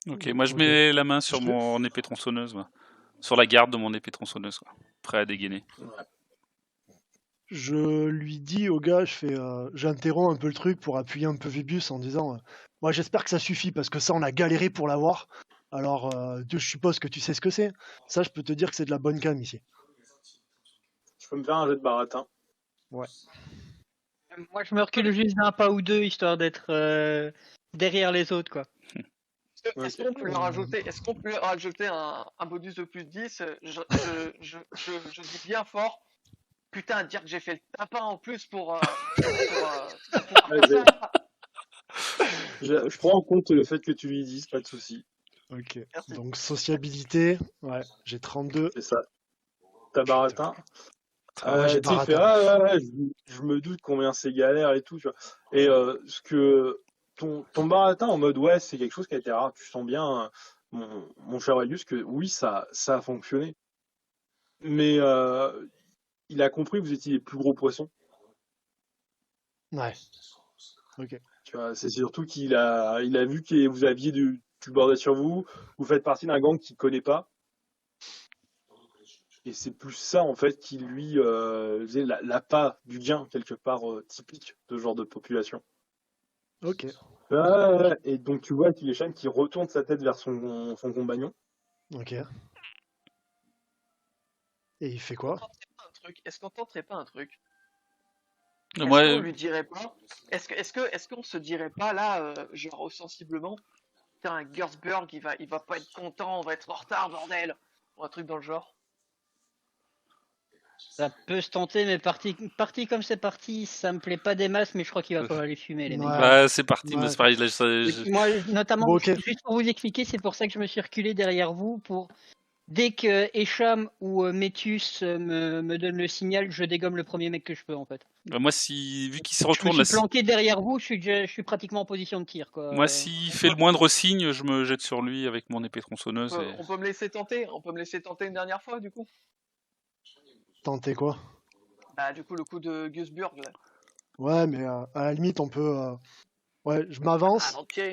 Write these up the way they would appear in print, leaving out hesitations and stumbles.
Ok, moi je Ok. mets la main sur Je te- mon épée tronçonneuse, moi. Sur la garde de mon épée tronçonneuse, quoi. Prêt à dégainer. Ouais. Je lui dis au gars, j'interromps un peu le truc pour appuyer un peu Vibius en disant, moi j'espère que ça suffit parce que ça on a galéré pour l'avoir. Alors je suppose que tu sais ce que c'est. Ça je peux te dire que c'est de la bonne cam ici. Je peux me faire un jet de baratin. Ouais. Moi, je me recule juste d'un pas ou deux, histoire d'être derrière les autres, quoi. Est-ce qu'on peut lui rajouter un bonus de plus 10? Je dis bien fort. Putain, dire que j'ai fait le tapin en plus pour Allez, je prends en compte le fait que tu lui dises, pas de souci. Ok. Merci. Donc sociabilité, ouais, j'ai 32. C'est ça. T'as baratin. Ouais, j'ai Tu sais, il fait baratin. ouais, je me doute combien c'est galère et tout, tu vois. Et ce que ton baratin en mode ouais, c'est quelque chose qui a été rare. Tu sens bien, mon cher Alius, que oui, ça a fonctionné. Mais il a compris que vous étiez les plus gros poissons. Ouais. Ok. Tu vois, c'est surtout il a vu que vous aviez du bordel sur vous. Vous faites partie d'un gang qu'il connaît pas. Et c'est plus ça, en fait, qui lui faisait l'appât du gain, quelque part, typique de ce genre de population. Ok. Et donc, tu vois qu'il est Shan qui retourne sa tête vers son compagnon. Ok. Et il fait quoi? Est-ce qu'on tenterait pas un truc? Moi, Est-ce qu'on lui dirait pas? Est-ce qu'on se dirait pas là, genre ostensiblement, putain, Gersberg, il va pas être content, on va être en retard, bordel, ou un truc dans le genre. Ça peut se tenter, mais parti comme c'est parti, ça me plaît pas des masses, mais je crois qu'il va falloir les fumer, les mecs. Ouais. bah, c'est parti, moi Ouais. c'est pareil. Là, Moi, notamment, Bon, ok. juste pour vous expliquer, c'est pour ça que je me suis reculé derrière vous, pour dès que Esham ou Métus me donne le signal, je dégomme le premier mec que je peux, en fait. bah, moi, vu qu'il se Je me retourne, suis là, planqué derrière vous, je suis pratiquement en position de tir, quoi. moi, s'il fait le moindre signe, je me jette sur lui avec mon épée tronçonneuse. Et... On peut me laisser tenter, une dernière fois, du coup. Tenter quoi? Bah, du coup, le coup de Gusburg, là. Ouais, mais à la limite, on peut. Ouais, je Ah, m'avance. dans le pied.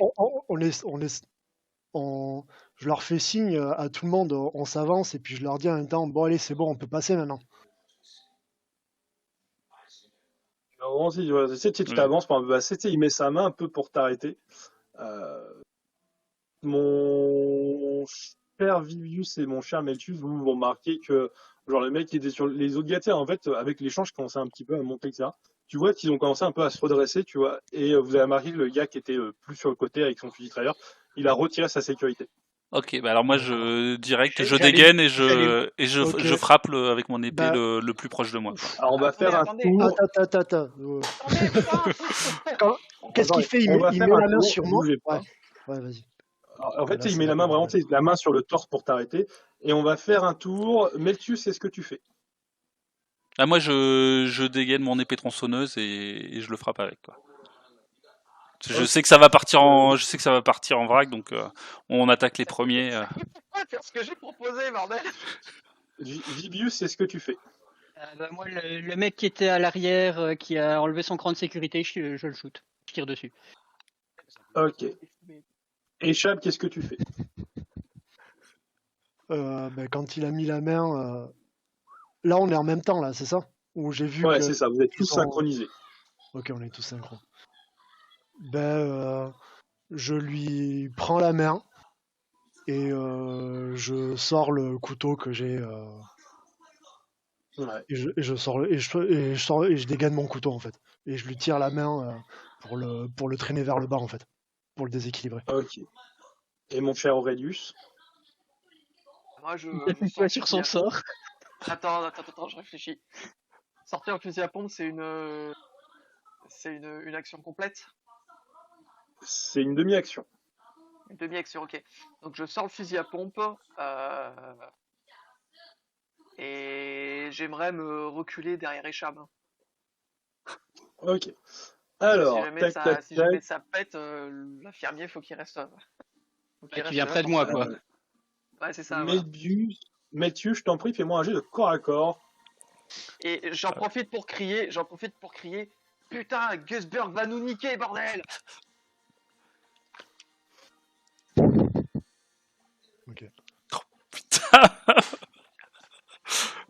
Je leur fais signe à tout le monde, on s'avance, et puis je leur dis en même temps, bon, allez, c'est bon, on peut passer maintenant. Alors, tu sais, tu t'avances par un peu. Tu sais, il met sa main un peu pour t'arrêter. Mon cher Vivius et mon cher Melchius, vous remarquez que genre le mec qui était sur les autres gars, tu sais, en fait, avec l'échange, commençait un petit peu à monter, etc. Tu vois qu'ils ont commencé un peu à se redresser, tu vois, et vous avez remarqué que le gars qui était plus sur le côté avec son fusil trailer, il a retiré sa sécurité. Ok, bah alors moi, D'accord. je J'allais- dégaine et j'allais- Ok. je frappe avec mon épée Bah, le plus proche de moi. Alors on va faire un Attendez. tour. Attends. Attendez, putain. Qu'est-ce qu'il fait? On va Il faire met un la main tour, sur moi? bougez Ouais, pas. ouais, vas-y. Alors, en fait, Là, tu sais, il ça met va la être main le vraiment, tu bordel. sais, la main sur le torse pour t'arrêter, et on va faire un tour. Melchius, c'est ce que tu fais. Ah, moi, je dégaine mon épée tronçonneuse et je le frappe avec, quoi. Je Ok. sais que ça va partir je sais que ça va partir en vrac, donc on attaque les premiers. Pas faire ce que j'ai proposé, bordel. Vibius, c'est ce que tu fais. Bah, moi, le mec qui était à l'arrière, qui a enlevé son cran de sécurité, je le shoot. Je tire dessus. Ok. Et Chab, qu'est-ce que tu fais? Ben, quand il a mis la main, là, on est en même temps, là, c'est ça? Ou j'ai vu Ouais, que c'est ça, vous êtes tous ils ont... synchronisés. Ok, on est tous synchro. Ben, je lui prends la main et je sors le couteau que j'ai Ouais. et je sors et je dégaine mon couteau en fait et je lui tire la main pour le traîner vers le bas en fait, pour le déséquilibrer. Ok. Et mon cher Aurelius? Moi, je Il sors pas le sur fusil son à pompe. sort. Attends, je réfléchis. Sortir le fusil à pompe, c'est une action complète. C'est une demi-action. Une demi-action, ok. Donc je sors le fusil à pompe et j'aimerais me reculer derrière Echam. Ok. Parce que Alors, tac, tac, si tac. jamais ça pète, l'infirmier faut qu'il reste. Faut qu'il Tu reste viens là près de pour moi, ça. quoi. Ouais, c'est ça, voilà. Mathieu, je t'en prie, fais-moi un jet de corps à corps. Et j'en profite pour crier, putain, Gusberg va nous niquer, bordel!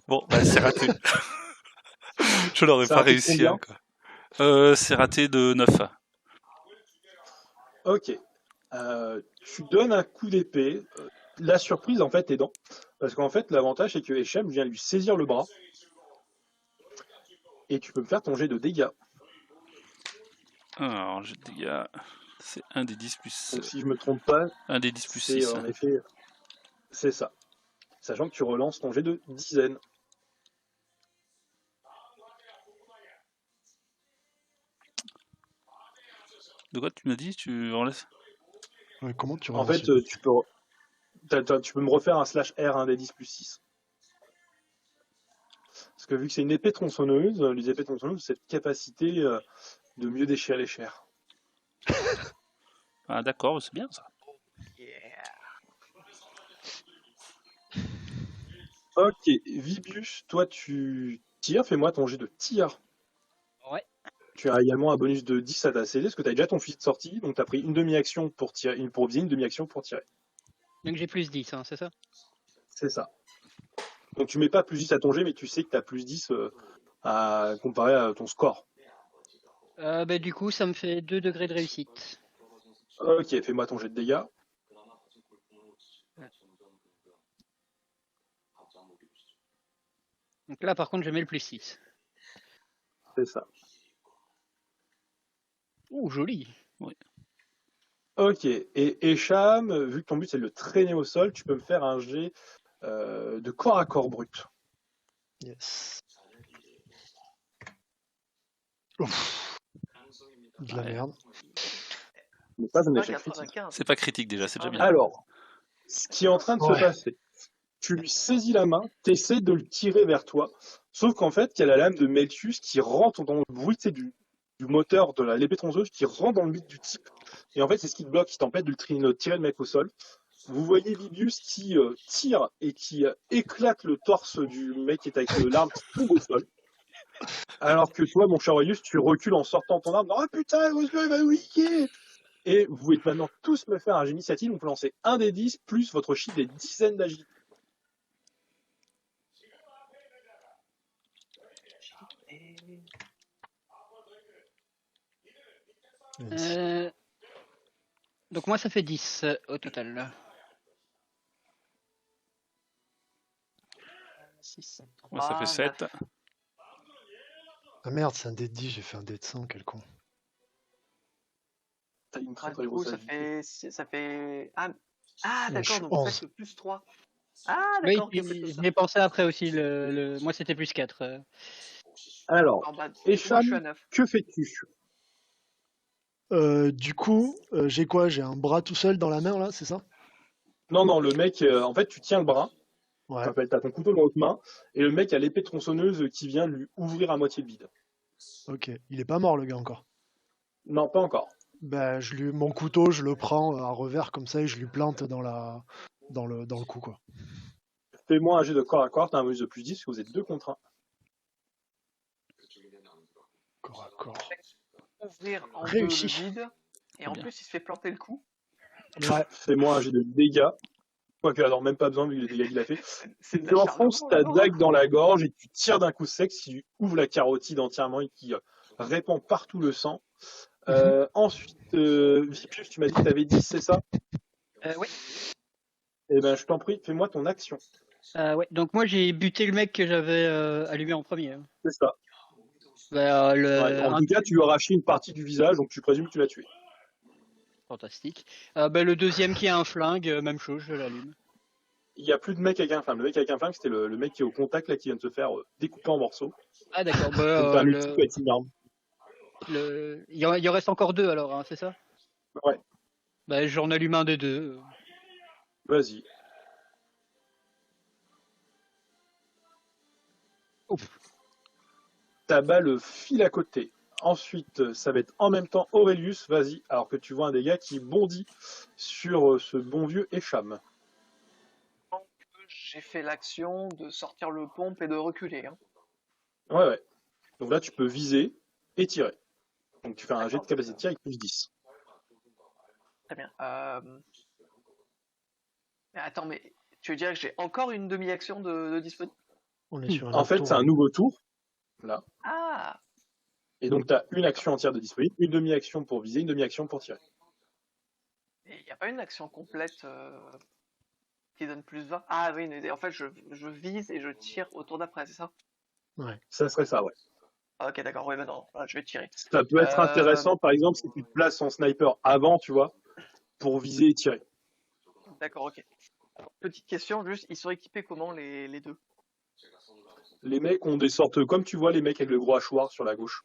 Bon, bah, c'est raté. Je l'aurais C'est pas raté de réussi, combien hein, quoi. C'est raté de 9. Ok. Tu donnes un coup d'épée. La surprise, en fait, est dans. Parce qu'en fait, l'avantage, c'est que Echem vient lui saisir le bras. Et tu peux me faire ton jet de dégâts. Alors, j'ai des dégâts. C'est 1 des 10 plus. Donc, si je me trompe pas, 1 des 10 plus c'est 6. en effet. C'est ça. Sachant que tu relances ton jet de dizaine. De quoi tu m'as dit? Tu enlèves? Ouais, comment tu En relances fait, une- tu peux me refaire un slash R, un des 10 plus 6. Parce que vu que c'est une épée tronçonneuse, les épées tronçonneuses ont cette capacité de mieux déchirer les chairs. Ah, d'accord, c'est bien ça. Ok, Vibius, toi tu tires, fais-moi ton jet de tir. Ouais. Tu as également un bonus de 10 à ta CD, parce que tu as déjà ton fusil de sortie, donc tu as pris une demi-action pour tirer, pour viser, une demi-action pour tirer. Donc j'ai plus 10, hein, c'est ça? C'est ça. Donc tu mets pas plus 10 à ton jet, mais tu sais que tu as plus 10 à comparer à ton score. Bah, du coup, ça me fait 2 degrés de réussite. Ok, fais-moi ton jet de dégâts. Donc là, par contre, je mets le plus 6. C'est ça. Ouh, joli. Ok, et Esham, vu que ton but c'est de le traîner au sol, tu peux me faire un jet de corps à corps brut. Yes. Ouf. De la Ouais. merde. Mais pas un Pas échec critique. 95. C'est pas critique déjà, c'est déjà bien. Alors, ce qui est en train de se Ouais. passer, tu lui saisis la main, tu essaies de le tirer vers toi, sauf qu'en fait, il y a la lame de Melchius qui rentre dans le bruit du moteur de l'épée tronçonneuse qui rentre dans le bit du type. Et en fait, c'est ce qui te bloque, qui t'empêche de tirer le mec au sol. Vous voyez Bibius qui tire et qui éclate le torse du mec qui est avec l'arme qui tombe au sol. Alors que toi, mon cher Royus, tu recules en sortant ton arme. Oh putain, il va nous niquer. Et vous pouvez maintenant tous me faire un jet d'initiative. On peut lancer un des 10 plus votre chiffre des dizaines d'agilité. Yes. Donc moi, ça fait 10 au total. 6, Moi, ça fait 7. Ah merde, c'est un dé de 10, j'ai fait un dé de 100, quel con. T'as une très très Du coup, grosse ça agilité. fait. Ah, Ouais, d'accord, je donc suis vous 11. faites le plus 3. Ah, Oui, d'accord, ok, vous faites que ça. j'ai pensé après aussi. Moi, c'était plus 4. Alors, Alors, bah, du coup, moi, Esham, je suis à 9. que fais-tu? Du coup, j'ai quoi? J'ai un bras tout seul dans la main, là, c'est ça? Non, le mec, en fait, tu tiens le bras, Ouais. t'as ton couteau dans l'autre main, et le mec a l'épée tronçonneuse qui vient lui ouvrir à moitié le vide. Ok. Il est pas mort, le gars, encore. Non, pas encore. Ben, mon couteau, je le prends à revers comme ça et je lui plante dans le cou, quoi. Fais-moi un jet de corps à corps, t'as un bonus de plus 10, parce que vous êtes 2 contre 1. Corps à corps. Ouvrir en Réussi. deux le vide. Et Très en bien. plus, il se fait planter le cou. Ouais. Fais-moi un jet de dégâts. Quoique, alors même pas besoin vu les dégâts qu'il a fait. C'est de Tu enfonces ta l'acharnement, là, dague dans la gorge et tu tires d'un coup sec, ce qui ouvre la carotide entièrement et qui répand partout le sang. Ensuite, Vipius, tu m'as dit que tu avais 10, c'est ça? Oui. Eh ben, je t'en prie, fais-moi ton action. Ouais. Donc moi, j'ai buté le mec que j'avais allumé en premier. C'est ça. Bah, Ouais, en tout cas, tu lui as arraché une partie du visage, donc tu présumes que tu l'as tué. Fantastique. Bah, le deuxième qui a un flingue, même chose, je l'allume. Il n'y a plus de mec avec un flingue. Le mec avec un flingue, c'était le mec qui est au contact, là, qui vient de se faire découper en morceaux. Ah d'accord. Donc, Bah, t'as un mec avec une arme. il en reste encore 2 alors, hein, c'est ça? Ouais, Bah, j'en allume un des 2. vas-y. Ouf. Ta balle file à côté. Ensuite, ça va être en même temps Aurelius, vas-y, alors que tu vois un des gars qui bondit sur ce bon vieux Esham. Donc, j'ai fait l'action de sortir le pompe et de reculer. Hein. Ouais. Donc là, tu peux viser et tirer. Donc tu fais un jet de D'accord. capacité de tir avec plus 10. Très bien. Mais attends, mais tu veux dire que j'ai encore une demi-action de disponible? On est sur un En autre fait, tour. c'est un nouveau tour, là. Ah, Et donc, tu as une action entière de disponible, une demi-action pour viser, une demi-action pour tirer. il n'y a pas une action complète qui donne plus 20? Ah oui, mais en fait, je vise et je tire au tour d'après, c'est ça? Ça serait ça, ouais. Ah, ok, d'accord, ouais, bah non, voilà, je vais tirer. Ça peut être intéressant, par exemple, si tu te places en sniper avant, tu vois, pour viser et tirer. D'accord, ok. Alors, petite question, juste, ils sont équipés comment les deux? Les mecs ont des sortes, comme tu vois, les mecs avec le gros hachoir sur la gauche.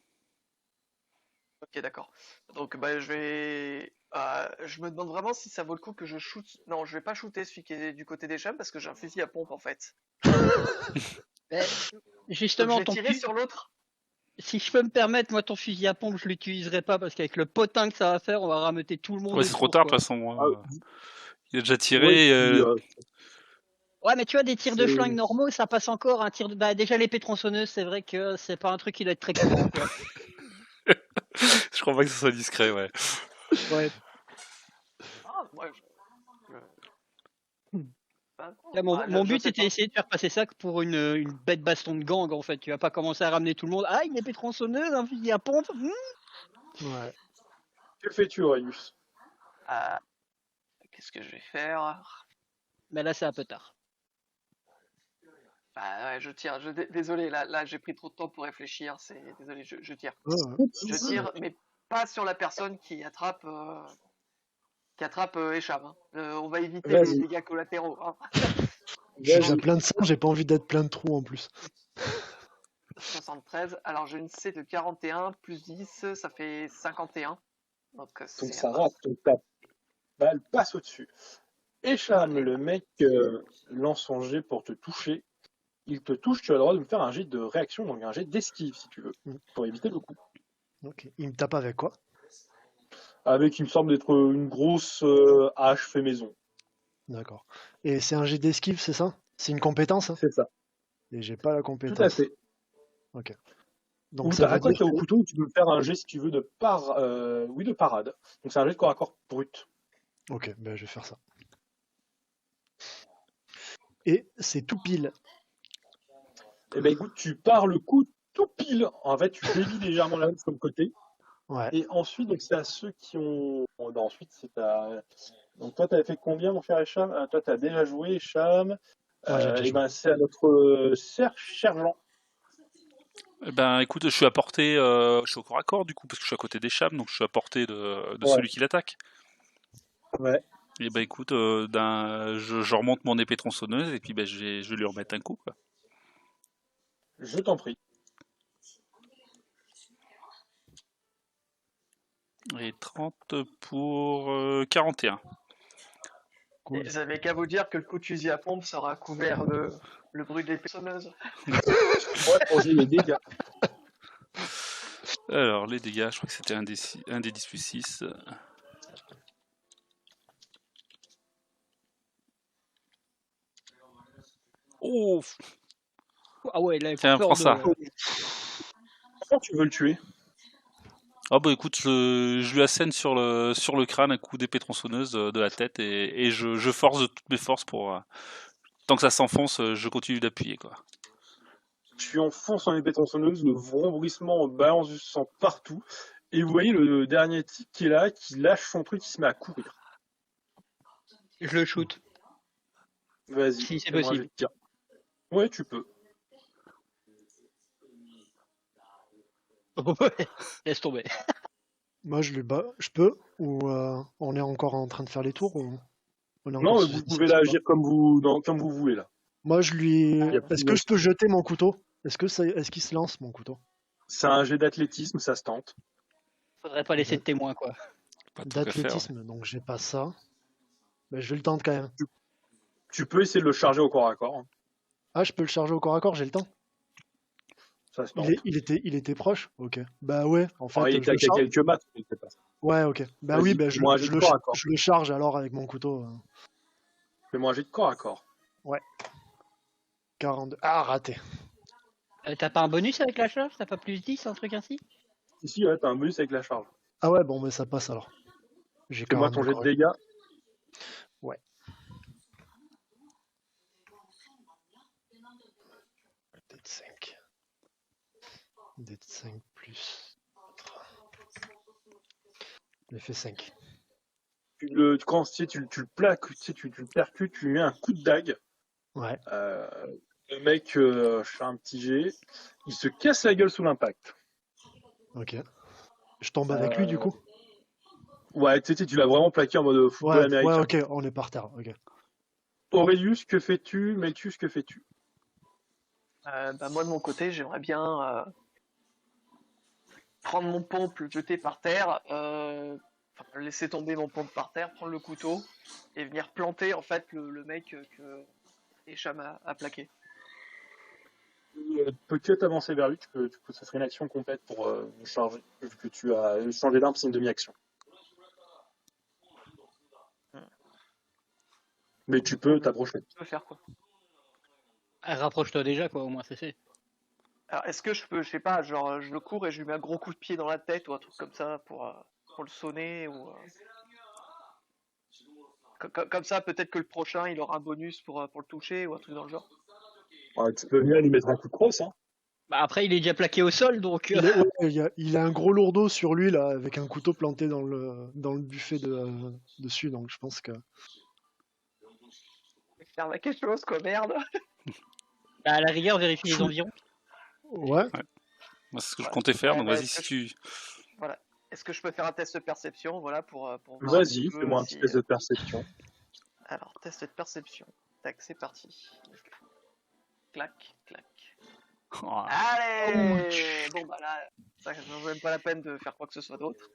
Ok, d'accord. Donc, bah, je me demande vraiment si ça vaut le coup que je shoot. Non, je vais pas shooter celui qui est du côté des chums parce que j'ai un fusil à pompe en fait. Mais, Donc, je justement, vais tirer sur l'autre. si je peux me permettre, moi, ton fusil à pompe, je l'utiliserai pas parce qu'avec le potin que ça va faire, on va rameuter tout le monde. Ouais, c'est trop autour, tard de quoi. toute façon. Ah, Il a déjà ouais, tiré. puis, Ouais, mais tu vois, des tirs de c'est- flingue normaux, ça passe encore. Un tir de... Bah, déjà, l'épée tronçonneuse, c'est vrai que c'est pas un truc qui doit être très courant, quoi. Je crois pas que ce soit discret, ouais. Ouais. Ah, moi, bah, Là, mon, ah, mon je but, sais c'était pas. d'essayer de faire passer ça pour une bête baston de gang, en fait. Tu vas pas commencer à ramener tout le monde. Ah, une épée tronçonneuse, un fusil à pompe. Ouais. Que fais-tu, Aurelius? Ah, qu'est-ce que je vais faire? Mais là, c'est un peu tard. Bah ouais, je tire. Désolé, là, j'ai pris trop de temps pour réfléchir. Désolé, je tire. Ouais, Je tire, mais pas sur la personne qui attrape Echam, hein. On va éviter les Vas-y, dégâts collatéraux, hein. Je suis déjà vas-y. plein de sang, j'ai pas envie d'être plein de trous en plus. 73. Alors j'ai une C de 41 plus 10, ça fait 51. Donc Donc c'est ça un rate, donc ta balle passe au-dessus. Echam, le mec lance son jet pour te toucher. Il te touche, tu as le droit de me faire un jet de réaction, donc un jet d'esquive si tu veux, pour éviter le coup. Ok. Il me tape avec quoi? Avec, il me semble d'être une grosse hache fait maison. D'accord. Et c'est un jet d'esquive, c'est ça? C'est une compétence, hein? C'est ça, Et j'ai pas la tout à compétence. fait. Ok. Donc Ou ça t'as veut dire attaqué au que... couteau, tu peux me faire un jet si tu veux de oui, de parade. Donc c'est un jet de corps à corps brut. Ok, ben je vais faire ça. Et c'est tout pile. Eh ben écoute, tu pars le coup tout pile. En fait, tu dévies légèrement la lame sur le côté. Ouais. Et ensuite, donc c'est à ceux qui ont. Bon, ben, ensuite, c'est à. Donc toi, t'avais fait combien, mon cher Hicham? Toi, t'as déjà joué, Hicham. Ouais, j'ai déjà Et joué. ben c'est à notre sergent. Eh ben, écoute, je suis à portée. Je suis au corps à corps, du coup, parce que je suis à côté des chams, donc je suis à portée de Ouais. celui qui l'attaque. Ouais. Et ben, écoute, je remonte mon épée tronçonneuse et puis ben, je vais lui remettre un coup, quoi. Je t'en prie. Et 30 pour 41. Cool. Vous avez qu'à vous dire que le coup de fusil à pompe sera couvert de le bruit des personnes. Ouais, pour jouer les dégâts. Alors, les dégâts, je crois que c'était un des 10 plus 6. Oh, Ah ouais, là, il faut tiens, peur prends de... ça. Comment tu veux le tuer? Ah bah écoute, je lui assène sur le crâne un coup d'épée tronçonneuse de la tête et je force de toutes mes forces pour... tant que ça s'enfonce, je continue d'appuyer, quoi. Tu enfonces en épée tronçonneuse, le vrombissement balance du sang partout. Et vous voyez le dernier type qui est là, qui lâche son truc, qui se met à courir. Je le shoot. Vas-y, Si c'est fais-moi un jet possible. de tir. Ouais, tu peux. Laisse tomber. Moi, je lui bats. Je peux? Ou on est encore en train de faire les tours? Ou on est encore Non, sous vous pouvez initiative, l'agir comme vous voulez là. Moi, je lui... Y a plus Est-ce de- que je peux jeter mon couteau? Est-ce qu'il se lance, mon couteau? C'est un jet d'athlétisme, ça se tente. Faudrait pas laisser de témoin, quoi. Pas tant qu'à faire. D'athlétisme, donc j'ai pas ça. Mais je vais le tenter quand même. Tu peux essayer de le charger au corps à corps, hein. Ah, je peux le charger au corps à corps, j'ai le temps. Ça se tente. Il était proche? Ok. Bah ouais, en fait, Il je était le à charge. quelques mètres. Mais c'est pas ça. Ouais, ok. Bah Vas-y, oui, bah, fais-moi un jet de corps à corps. je le charge alors avec mon couteau. Fais-moi un jet de corps à corps. 42. Ah, raté. T'as pas un bonus avec la charge? T'as pas plus 10, un truc ainsi? Ici, ouais, t'as un bonus avec la charge. Ah ouais, bon, mais ça passe alors. J'ai Fais-moi 40 ton jet de encore. dégâts. Ouais. de 5. Dé de 5 plus 4. Il fait 5. Quand tu le plaques, tu le percutes, tu lui mets un coup de dague. Ouais. Le mec fait un petit jet, il se casse la gueule sous l'impact. Ok. Je tombe avec lui du coup. Ouais, tu l'as vraiment plaqué en mode football Ouais, américain. ok, on est par terre. Ok. Aurelius, que fais-tu? Melchius, que fais-tu? Moi de mon côté, j'aimerais bien prendre mon pompe, le jeter par terre, laisser tomber mon pompe par terre, prendre le couteau et venir planter en fait le mec que Esham a plaqué. Peux-tu t'avancer vers lui? Ça serait une action complète pour me charger, vu que tu as changé d'arme, c'est une demi-action. Mais tu peux t'approcher. Tu peux faire quoi? Rapproche-toi déjà, quoi, au moins c'est fait. Alors, est-ce que je peux, je sais pas, genre, je le cours et je lui mets un gros coup de pied dans la tête ou un truc comme ça pour le sonner ou. Comme ça, peut-être que le prochain, il aura un bonus pour le toucher ou un truc dans le genre. Ouais, tu peux bien lui mettre un coup de crosse, hein. Bah après, il est déjà plaqué au sol, donc. Il a un gros lourdeau sur lui là, avec un couteau planté dans le buffet dessus, donc je pense que. Faire quelque chose, quoi, merde. Bah, à la rigueur, vérifie les environs. Ouais. Moi, c'est ce que je comptais faire, donc vas-y si tu. Voilà. Est-ce que je peux faire un test de perception, voilà, pour voir un Vas-y, petit peu fais-moi un si- petit test de perception. Alors, test de perception. Tac, c'est parti. Clac, clac. Oh, Allez. Bon bah là, ça vaut même pas la peine de faire quoi que ce soit d'autre.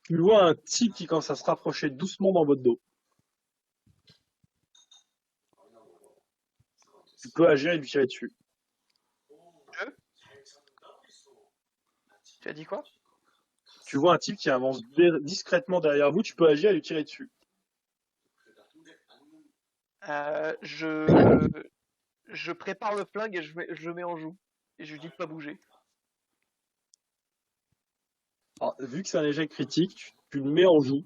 Tu vois un type qui commence à se rapprocher doucement dans votre dos. Tu peux agir et lui tirer dessus. Tu as dit quoi? Tu vois un type qui avance discrètement derrière vous, tu peux agir et lui tirer dessus. Je prépare le flingue et je le mets en joue. Et je lui dis de pas bouger. Alors, vu que c'est un échec critique, tu le mets en joue.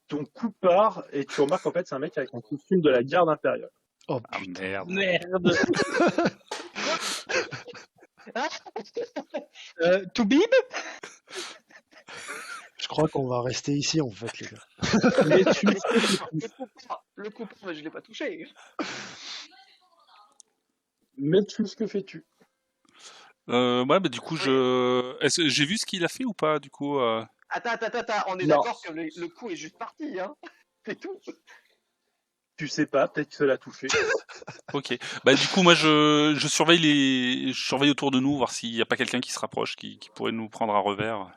Ton coup part et tu remarques en fait c'est un mec avec un costume de la garde impériale. Oh ah, putain. merde. Merde. Toubib. Je crois qu'on va rester ici en fait, les gars. Mais tu Le coup part, mais je l'ai pas touché. Melchius, que fais-tu? Ouais, bah du coup, j'ai vu ce qu'il a fait ou pas, du coup Attends, on est Non. d'accord que le coup est juste parti, hein. C'est tout. Tu sais pas, peut-être que ça l'a touché. Ok. Bah du coup, moi, je surveille autour de nous, voir s'il n'y a pas quelqu'un qui se rapproche, qui pourrait nous prendre un revers.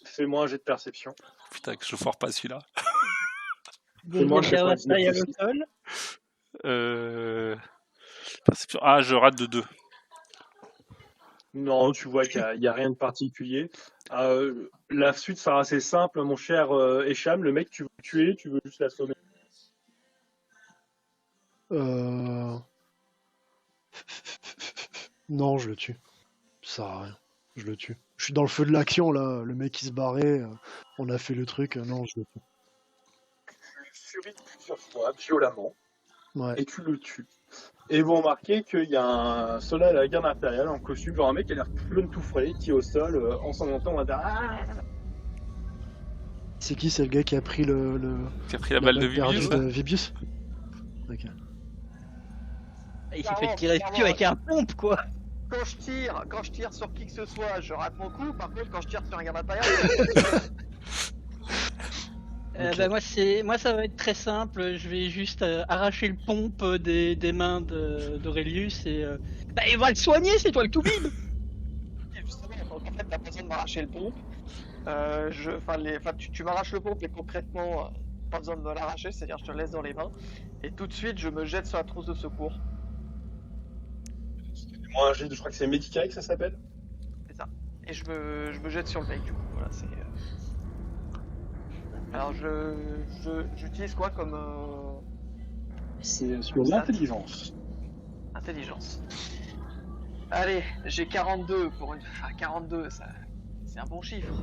Fais-moi un jet de perception. Putain, que je foire pas celui-là. Fais-moi un Deuxième jet de matériel au perception. sol. Perception. Ah, je rate de 2. Non, tu vois qu'il n'y a rien de particulier. La suite sera assez simple, mon cher Esham. Le mec, tu veux le tuer, tu veux juste l'assommer. Non, je le tue. Ça sert à rien. Je le tue. Je suis dans le feu de l'action là. Le mec il se barrait. On a fait le truc. Non, je le tue. Tu le furis plusieurs fois, violemment, Ouais. et tu le tues. Et vous remarquez qu'il y a un soldat de la garde impériale en costume, genre un mec qui a l'air tout frais, qui est au sol, en s'en montant, on va dire ah. C'est qui? C'est le gars qui a pris Qui a pris la balle de perdue Vibius, de là Vibius. Ok. Il s'est fait tirer dessus avec un pompe, quoi. Quand je tire sur qui que ce soit, je rate mon coup. Par contre, quand je tire sur un garde impérial, Ok. Bah, moi, ça va être très simple. Je vais juste arracher le pompe des mains d'Aurelius et. Bah, il va le soigner, c'est toi le Toubib. justement, donc en fait, t'as pas besoin de m'arracher le pompe. Tu m'arraches le pompe et concrètement, pas besoin de me l'arracher, c'est-à-dire je te le laisse dans les mains. Et tout de suite, je me jette sur la trousse de secours. Moi, je crois que c'est Medicae que ça s'appelle. C'est ça. Et je me jette sur le mec, du coup. Voilà, c'est. Alors, j'utilise quoi comme. C'est sur l'intelligence. Intelligence. Allez, j'ai 42 pour une. Enfin, 42, ça. C'est un bon chiffre.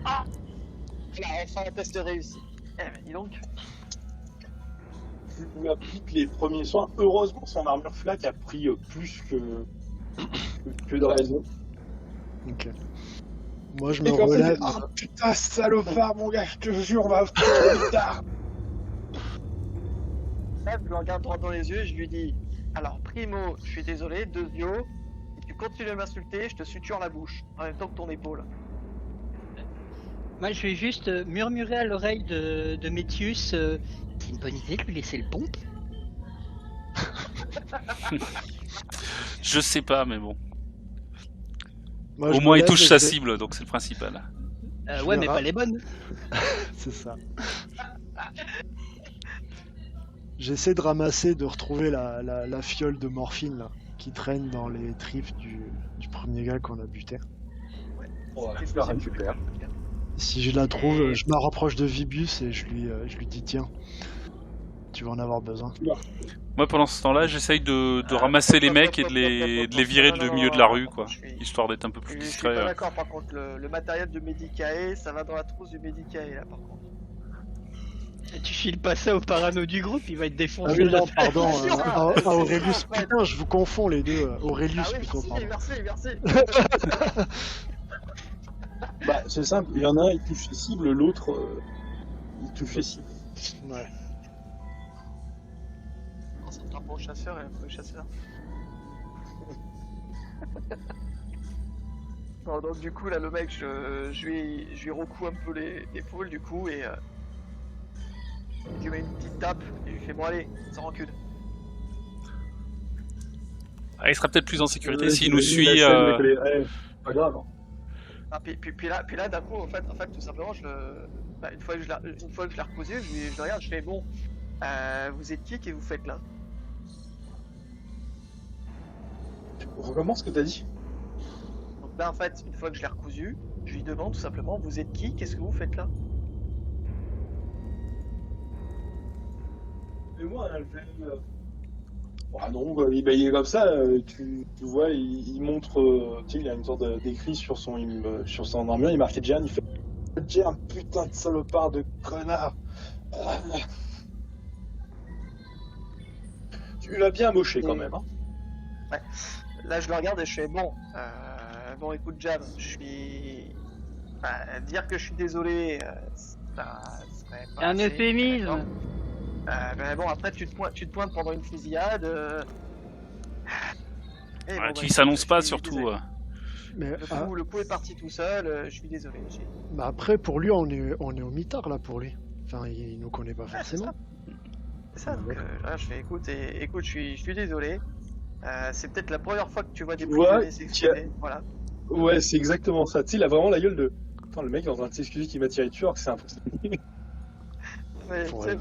Ah! Voilà, enfin un test réussi. Eh ben, dis donc. lui applique les premiers soins. Heureusement, son armure flaque a pris plus que de raison. Ok. Moi, je me Et quand il relève. dit, ah putain, salopard, mon gars, je te jure, on va plus tard. Là, je le regarde droit dans les yeux et je lui dis alors, primo, je suis désolé. Deuxio, si tu continues à m'insulter, je te suture la bouche en même temps que ton épaule. Moi, je vais juste murmurer à l'oreille de Métius. C'est une bonne idée de lui laisser le pompe. Je sais pas, mais bon. Moi, Au je me moins, il lève touche et sa je vais- cible, donc c'est le principal. Je Ouais, vais mais ra- pas les bonnes. C'est ça. J'essaie de ramasser, de retrouver la fiole de morphine là, qui traîne dans les tripes du premier gars qu'on a buté. Je la récupère. Si je la trouve, Et- je me rapproche de Vibius et je lui dis tiens, tu vas en avoir besoin. Moi, pendant ce temps-là, j'essaye de ramasser les mecs et de les virer du milieu de la rue, quoi. Histoire d'être un peu plus Je suis discret. pas d'accord, par contre, le matériel de Medicae, ça va dans la trousse du Medicae là, par contre. Et tu files pas ça au parano du groupe, il va être Ah défoncé. oui, non, pardon, Attention, à Aurelius. Ouais. Putain, je vous confonds les deux. Aurelius Ah oui, plutôt, merci, pardon. merci. Bah, c'est simple, il y en a un, il touche les cibles, l'autre, il touche les cibles. Ouais. On s'en prend pour le chasseur et un peu le chasseur. Bon, donc du coup là le mec je lui recoue un peu les épaules du coup et je lui mets une petite tape et je lui fais bon allez, sans rancune. Ah, il sera peut-être plus en sécurité Ouais, s'il nous j'imagine suit. la scène avec les- ouais, pas grave. Ah, puis là d'un coup en fait tout simplement une fois que je l'ai recousu, je le regarde, je fais bon vous êtes qui et vous faites là? On recommence ce que t'as dit. Donc là en fait une fois que je l'ai recousu, je lui demande tout simplement vous êtes qui? Qu'est-ce que vous faites là? Et moi, ah non, bah, il est comme ça, tu vois, il montre, tu sais, il a une sorte d'écrit sur son armure, il marquait Jan, il fait Jan, putain de salopard de connard. Ah. Tu l'as bien moché quand même, hein. Là, je le regarde et je fais bon. Bon, écoute, Jam, je suis. Dire que je suis désolé, ça serait pas. Un assez, euphémisme. d'accord. Ben bon, après, tu te pointes pendant une fusillade. Et Ouais, bon, qui bah, s'annonce je pas suis surtout. désolé. Mais Le coup est parti tout seul, je suis désolé. bah après, pour lui, on est au mitard là pour lui. Enfin, il nous connaît pas Ouais, c'est forcément. C'est ça, donc là, je fais écoute, je suis désolé. C'est peut-être la première fois que tu vois des Tu vois, prisonniers s'excuser. Voilà. Ouais, c'est exactement ça. Tu sais, il a vraiment la gueule de. Attends, le mec est en train de s'excuser qu'il m'a tiré dessus alors que c'est impossible. Mais, Pour tu sais,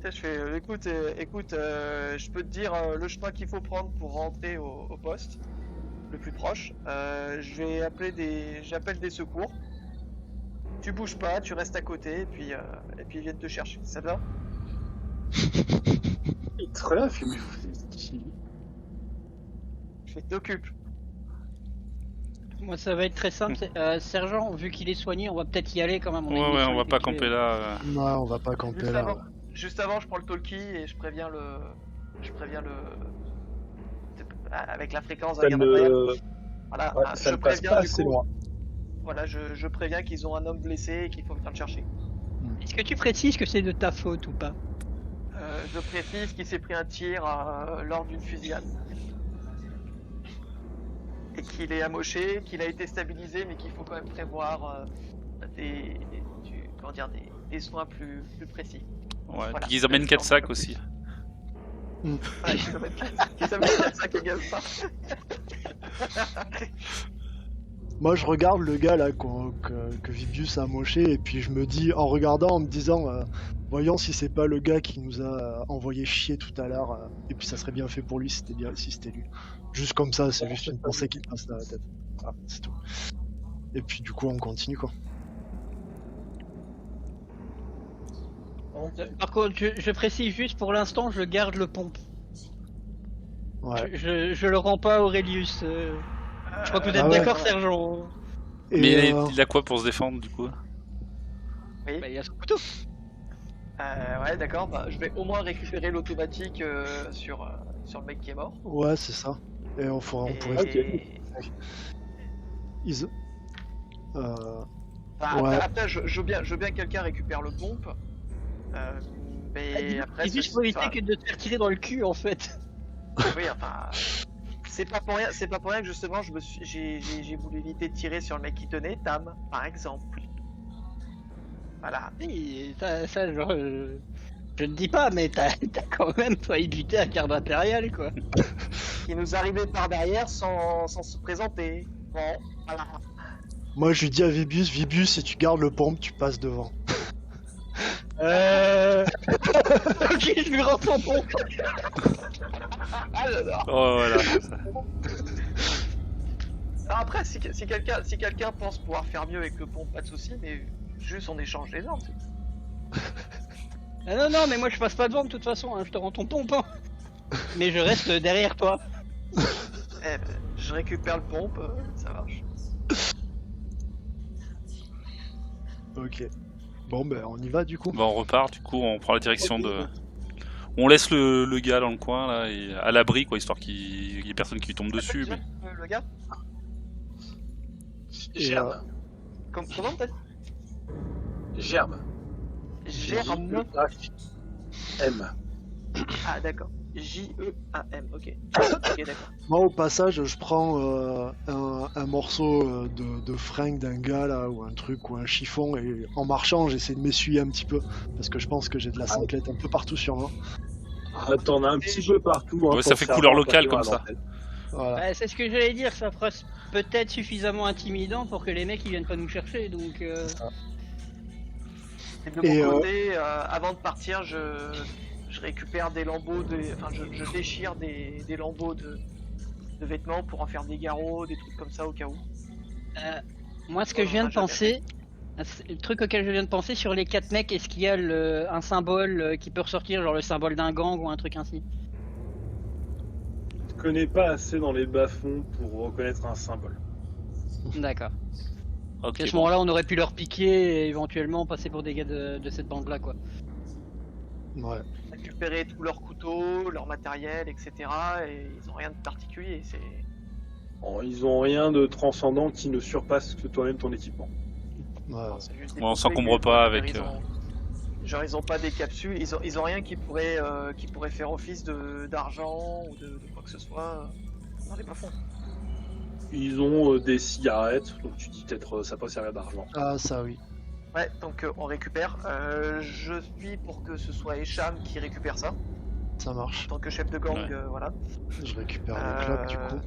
elle. je fais, écoute, je peux te dire le chemin qu'il faut prendre pour rentrer au poste le plus proche. J'appelle des secours. Tu bouges pas, tu restes à côté, et puis ils viennent te chercher. Ça te va? Il est très là, il fait, mais vous êtes qui? Je t'occupe. Moi, ça va être très simple. Sergent, vu qu'il est soigné, on va peut-être y aller quand même. Ouais, ouais, on va pas camper là. Non, on va pas camper Juste là. avant, juste avant, je prends le talkie et je préviens le. Avec la fréquence d'un Ça garde ne, incroyable. Voilà, ouais, ça je ne passe préviens pas du assez coup. loin. Voilà, je préviens qu'ils ont un homme blessé et qu'il faut venir le chercher. Est-ce que tu précises que c'est de ta faute ou pas? Je précise qu'il s'est pris un tir lors d'une fusillade. Et qu'il est amoché, qu'il a été stabilisé, mais qu'il faut quand même prévoir des soins plus précis. Ouais, Voilà. puis ils amènent 4 sacs aussi. Voilà, qu'ils amènent 4 sacs également. Moi, je regarde le gars là que Vibius a moché et puis je me dis, en regardant, en me disant, voyons si c'est pas le gars qui nous a envoyé chier tout à l'heure. Et puis ça serait bien fait pour lui si c'était lui. Juste comme ça, c'est juste une pensée qui me passe dans la tête. Voilà, c'est tout. Et puis du coup, on continue quoi. Par contre, je précise juste pour l'instant, je garde le pompe. Ouais. Je le rends pas à Aurelius. Je crois que vous êtes Ah ouais. d'accord, Sergent? Et, Mais il a quoi pour se défendre du coup? Oui. Bah, il a son couteau. Ouais, d'accord. Bah, je vais au moins récupérer l'automatique sur le mec qui est mort. Ouais, c'est ça. Et on pourrait. Et... Ils... Enfin, Ouais. après, je veux bien que quelqu'un récupère le pompe. Mais après, C'est juste pour éviter que de te faire tirer dans le cul en fait. oui, enfin, c'est pas pour rien que justement j'ai voulu éviter de tirer sur le mec qui tenait Tam, par exemple. Voilà. Et ça genre, je ne dis pas, mais t'as quand même failli buter un garde impérial quoi. Qui nous arrivait par derrière sans se présenter. Bon, voilà. Moi, je lui dis à Vibius, si tu gardes le pompe, tu passes devant. Ok, je lui rends son pompe. Ah, j'adore. Oh, voilà. Alors après, si quelqu'un pense pouvoir faire mieux avec le pompe, pas de souci, mais juste on échange les armes. Ah non, mais moi je passe pas devant de toute façon, hein, je te rends ton pompe. Hein. Mais je reste derrière toi. Eh ben, je récupère le pompe, ça marche. Ok. Bon, ben, on y va du coup. Bah, on repart, du coup, on prend la direction de. On laisse le gars dans le coin, là, et à l'abri, quoi, histoire qu'il y ait personne qui lui tombe dessus. Mais... Le gars, Germe. comment peut-être Germe. Germe. M. Ah d'accord. J-E-A-M, ok. Ok, d'accord. Moi, au passage, je prends un morceau de fringue d'un gars là, ou un truc, ou un chiffon, et en marchant, j'essaie de m'essuyer un petit peu, parce que je pense que j'ai de la sanglette un peu partout sur moi. Ah, t'en as un petit peu partout. Hein, Ouais, ça pour fait faire couleur avantage locale à comme ça. l'antenne. Voilà. Bah, c'est ce que j'allais dire, ça fera peut-être suffisamment intimidant pour que les mecs ils viennent pas nous chercher, donc Et de Et, mon côté, avant de partir, je récupère des lambeaux enfin je déchire des lambeaux de vêtements pour en faire des garrots, des trucs comme ça au cas où. moi ce que je viens de penser, le truc auquel je viens de penser sur les 4 mecs, est-ce qu'il y a un symbole qui peut ressortir, genre le symbole d'un gang ou un truc ainsi? Je connais pas assez dans les bas-fonds pour reconnaître un symbole. D'accord. Ok, À ce bon. moment-là on aurait pu leur piquer et éventuellement passer pour des gars de cette bande là quoi. Ouais. Récupérer tous leurs couteaux, leur matériel, etc. Et ils ont rien de particulier. Bon, ils ont rien de transcendant qui ne surpasse que toi-même ton équipement. Ouais. C'est juste des Ouais, on poupées s'encombre que- pas genre, avec, Genre ils ont pas des capsules, ils ont rien qui pourrait faire office d'argent ou de quoi que ce soit dans les bas-fonds. Ils ont des cigarettes, donc tu dis peut-être ça peut servir d'argent. Ah, ça oui. Ouais, donc on récupère. Je suis pour que ce soit Esham qui récupère ça, Ça marche. en tant que chef de gang, Ouais. voilà. Je récupère le clope du coup.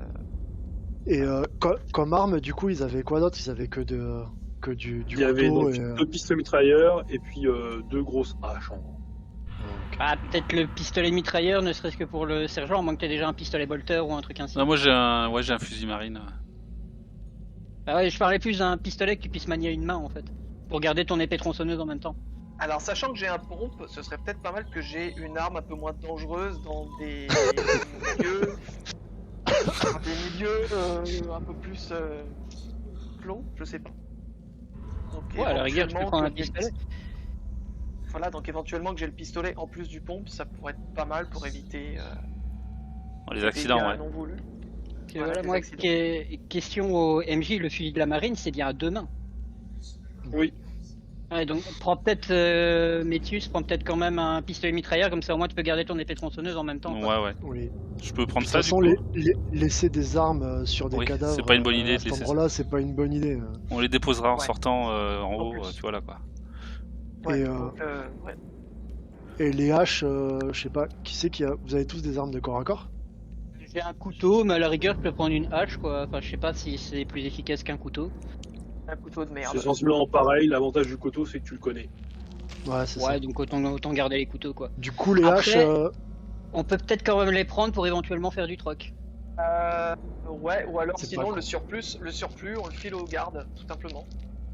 Euh, Et comme arme, du coup, ils avaient quoi d'autre? Ils avaient que du Il y avait couteau donc et... 2 pistolets mitrailleurs et puis 2 grosses haches en gros. Ok. Ah peut-être le pistolet mitrailleur, ne serait-ce que pour le sergent, à moins que t'aies déjà un pistolet bolter ou un truc ainsi. Non, moi j'ai un fusil marine. Ah ouais, je parlais plus d'un pistolet que tu puisses manier à une main en fait, pour garder ton épée tronçonneuse en même temps. Alors, sachant que j'ai un pompe, ce serait peut-être pas mal que j'ai une arme un peu moins dangereuse dans des milieux, un peu plus clos, je sais pas. Donc, Ouais, à la rigueur, tu peux éventuellement, prendre un que j'ai le pistolet. Voilà, donc éventuellement que j'ai le pistolet en plus du pompe, ça pourrait être pas mal pour éviter Les des accidents, dégâts ouais. non voulus. Et Voilà, voilà, des moi, accidents. question au MJ, le fusil de la marine, c'est bien à 2 mains. Oui, Ouais, donc prends peut-être Métius, prends peut-être quand même un pistolet mitrailleur, comme ça au moins tu peux garder ton épée tronçonneuse en même temps. quoi. Ouais. Oui. Je peux De prendre toute ça, du façon, coup. laisser des armes sur des Oui, cadavres c'est pas une bonne idée à de cet laisser ça. endroit-là, c'est pas une bonne idée. On les déposera en Ouais. sortant en En haut, plus. puis voilà, quoi. Ouais, Et, donc, ouais. Et les haches, je sais pas, qui c'est qui a... Vous avez tous des armes de corps à corps? J'ai un couteau, mais à la rigueur, je peux prendre une hache, quoi. Enfin, je sais pas si c'est plus efficace qu'un couteau. Un couteau de merde. c'est sensiblement pareil. L'avantage du couteau, c'est que tu le connais. Ouais, c'est ça. Ouais, donc autant garder les couteaux, quoi. Du coup, les Après- haches... On peut peut-être quand même les prendre pour éventuellement faire du troc. Ouais, ou alors C'est sinon pas con. le surplus, on le file au garde, tout simplement.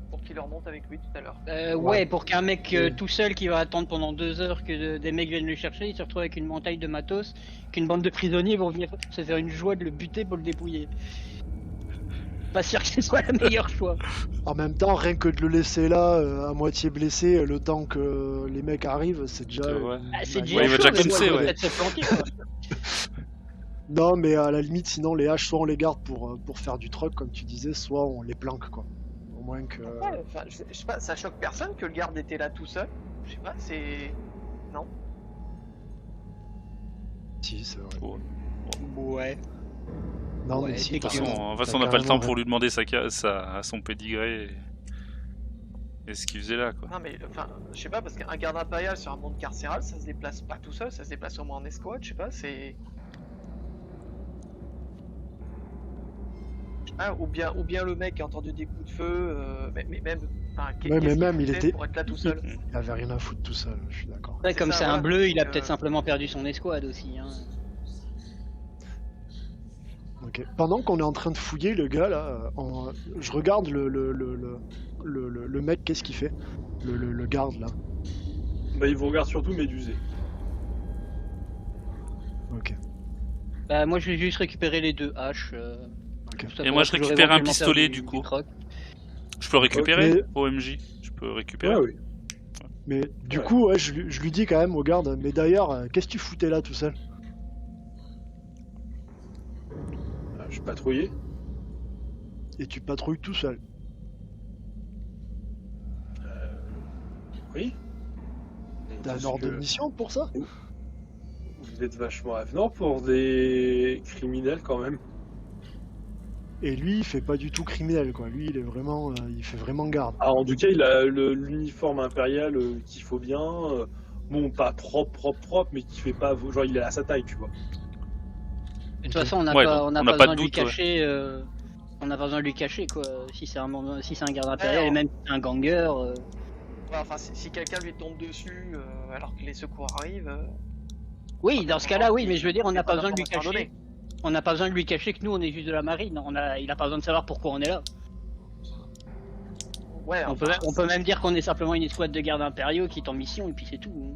Pour qu'il remonte avec lui tout à l'heure. Ouais, Ouais. pour qu'un mec Oui. tout seul qui va attendre pendant 2 heures que des mecs viennent le chercher, il se retrouve avec une montagne de matos, qu'une bande de prisonniers vont venir se faire une joie de le buter pour le dépouiller. Pas sûr que ce soit le meilleur choix. En même temps, rien que de le laisser là, à moitié blessé, le temps que les mecs arrivent, c'est déjà. Ouais. Ah, c'est Ouais, déjà il va chaud, déjà mais bon, cleanser, il va ouais. peut-être se planter, quoi. Non, mais à la limite, sinon les haches, soit on les garde pour faire du truc, comme tu disais, soit on les planque, quoi. Au moins que. Ouais, enfin, je sais pas, ça choque personne que le garde était là tout seul. Je sais pas, c'est. Non. Si, c'est vrai. Ouais. Non, Ouais, mais si, De toute t'as façon, raison. de toute façon, T'as on n'a pas le temps carrément pour lui demander son pédigré et ce qu'il faisait là, quoi. Non, mais enfin, je sais pas, parce qu'un garde impérial sur un monde carcéral, ça se déplace pas tout seul, ça se déplace au moins en escouade, je sais pas, c'est. Ah, ou bien le mec a entendu des coups de feu, mais même. Enfin, Ouais, mais qu'est-ce qu'il même, il foutait était- pour être là tout seul. Il avait rien à foutre tout seul, je suis d'accord. Ouais, C'est comme ça, c'est un voilà. bleu, il a Donc, peut-être simplement perdu son escouade aussi. Hein. Ok. Pendant qu'on est en train de fouiller, le gars là, je regarde le mec, qu'est-ce qu'il fait? Le garde là. Bah, il vous regarde surtout médusé. Ok. Bah, moi, je vais juste récupérer les 2 haches. Ok. Ça Et pourra moi, je toujours récupère un éventuellement faire pistolet, du du coup. troc. Je peux le récupérer, Ok. OMJ. Je peux récupérer. Ouais, oui. Mais du Ouais. coup, ouais, je lui dis quand même au garde, mais d'ailleurs, qu'est-ce que tu foutais là tout seul? Je patrouillais. Et tu patrouilles tout seul. Oui. T'as un Parce ordre de que mission pour ça? Vous êtes vachement avenant pour des criminels quand même. Et lui, il fait pas du tout criminel, quoi. Lui, il est vraiment, il fait vraiment garde. Ah, en tout cas, il a l'uniforme impérial qu'il faut bien. Bon, pas propre, mais qui fait pas. Genre, il est à sa taille, tu vois. De toute façon, on n'a Ouais, pas, donc, on n'a on pas n'a pas besoin de de lui doute, ouais. cacher. On n'a pas besoin de lui cacher, quoi. Si c'est un garde impérial, Alors- et même si c'est un ganger. Ouais, enfin, si quelqu'un lui tombe dessus alors que les secours arrivent. Oui, dans ce cas-là, oui, mais je veux dire, on n'a c'est pas besoin de lui d'information à cacher. On n'a pas besoin de lui cacher que nous, on est juste de la marine. Il a pas besoin de savoir pourquoi on est là. Ouais, On peut même dire qu'on est simplement une escouade de gardes impériaux qui est en mission, et puis c'est tout.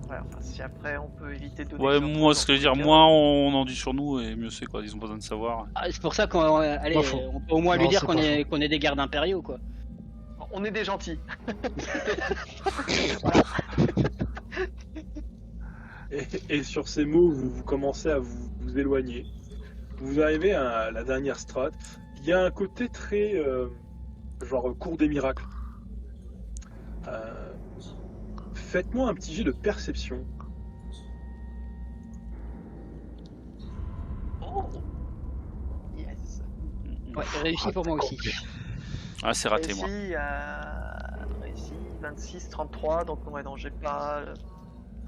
Ouais, enfin, si après on peut éviter de donner Ouais, des infos moi, dans ce que je veux dire, tous les cas. moins on en dit sur nous, et mieux c'est, quoi. Ils ont pas besoin de savoir. Ah, c'est pour ça qu'on allez, Pas faux. on peut au moins Non, lui dire c'est qu'on pas est, qu'on est des gardes impériaux, quoi. On est des gentils. Et sur ces mots, vous commencez à vous éloigner. Vous arrivez à la dernière strate. Il y a un côté très genre cours des miracles. Faites-moi un petit jet de perception. Oh yes. Ouais, réussi pour moi aussi. Ah, c'est raté, moi. Réussi 26, 33, donc ouais, non, j'ai pas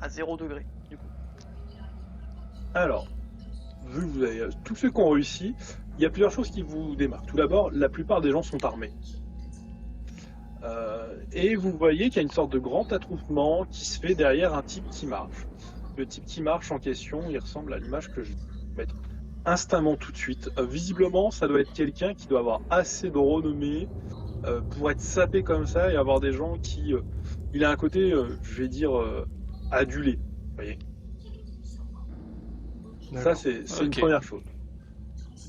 à 0 degré du coup. Alors, vu que vous avez tous ceux qui ont réussi, il y a plusieurs choses qui vous démarquent. Tout d'abord, la plupart des gens sont armés. Et vous voyez qu'il y a une sorte de grand attroupement qui se fait derrière un type qui marche. Le type qui marche en question, il ressemble à l'image que je vais mettre instamment tout de suite. Visiblement, ça doit être quelqu'un qui doit avoir assez de renommée pour être sapé comme ça et avoir des gens qui... il a un côté, je vais dire, adulé. Vous voyez ? Ça, c'est une Ok. première chose.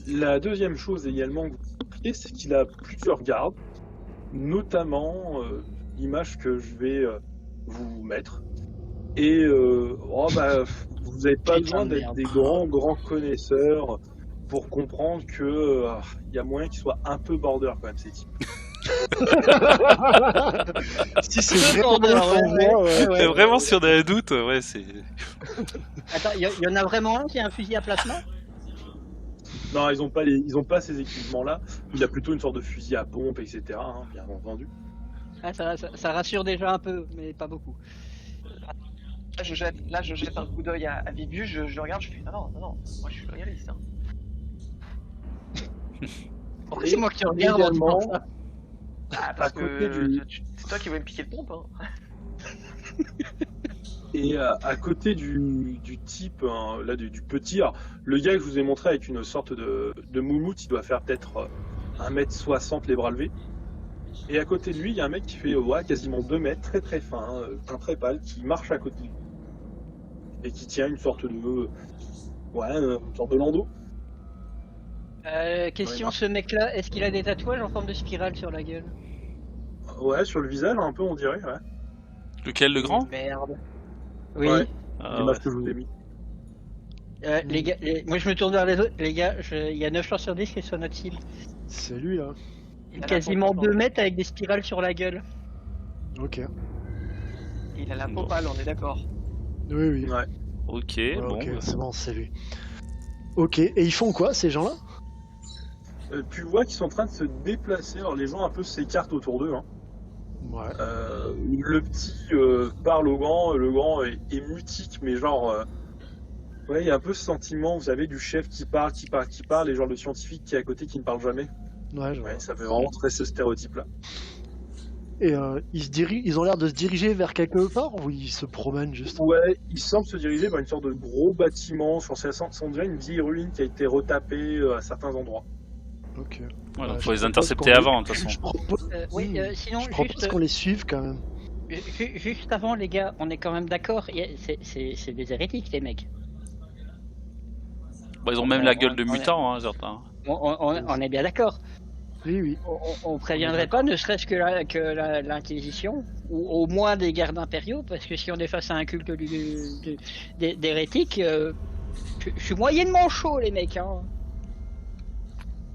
La deuxième chose également que vous remarquez, c'est qu'il a plusieurs gardes, notamment l'image que je vais vous mettre. Et vous n'avez pas Putain besoin de d'être merde. des grands connaisseurs pour comprendre que il y a moyen qu'ils soient un peu border quand même ces types. Si c'est vraiment Border, ton voix, ouais. Et vraiment, si on a un doute, ouais, c'est. Attends, il y en a vraiment un qui a un fusil à plasma? Non, ils ont pas ces équipements-là. Il a plutôt une sorte de fusil à pompe, etc. hein, bien entendu. Ah, ça rassure déjà un peu, mais pas beaucoup. Là, je jette un coup d'œil à Vibu, je regarde, je fais non, moi je suis loyaliste. Hein. Pourquoi c'est moi qui regarde en également, disant ça? Ah, parce À côté que du- c'est toi qui vas me piquer le pompe. Hein. Et à côté du type, hein, là, du petit, alors, le gars que je vous ai montré avec une sorte de moumoute, il doit faire peut-être 1m60 les bras levés. Et à côté de lui, il y a un mec qui fait quasiment 2 mètres, très très fin, teint très pâle, qui marche à côté de lui. Et qui tient une sorte de. Une sorte de landau. Question, Ouais, ce mec-là, est-ce qu'il a des tatouages en forme de spirale sur la gueule? Ouais, sur le visage, un peu, on dirait, ouais. Lequel, le grand? Merde. Oui. Ouais. Ah, L'image ouais. que je vous ai mis. Les gars, moi je me tourne vers les autres. Les gars, il y a 9 chances sur 10 qu'il soit notre cible. C'est lui là. Il a la Quasiment peau 2 pâle. mètres avec des spirales sur la gueule. Ok. Il a la peau Bon. pâle, on est d'accord. Oui, oui. Ouais. Ok, Ouais, bon. ok, bah. c'est bon, c'est lui. Ok, et ils font quoi ces gens-là? Tu vois qu'ils sont en train de se déplacer, alors les gens un peu s'écartent autour d'eux. Hein. Ouais. Le petit parle au grand, le grand est mutique, mais genre... ouais, il y a un peu ce sentiment, vous savez, du chef qui parle, et genre le scientifique qui est à côté qui ne parle jamais. Ouais, je vois. Ouais, ça fait vraiment très ce stéréotype-là. Et ils ont l'air de se diriger vers quelque part ou ils se promènent juste? Ouais, il semble se diriger vers une sorte de gros bâtiment, sur on dirait une vieille ruine qui a été retapée à certains endroits. Ok. Ouais, donc Je faut les propose intercepter qu'on les- avant, de toute façon. Je propose, Oui, sinon, je propose juste, qu'on les suive quand même. juste avant, les gars, on est quand même d'accord. C'est des hérétiques, les mecs. Bah, ils ont même la gueule de mutant, hein, certains. On est bien d'accord. Oui, oui. On préviendrait pas, ne serait-ce que l'Inquisition, ou au moins des gardes impériaux, parce que si on est face à un culte d'hérétiques, je suis moyennement chaud, les mecs. Hein.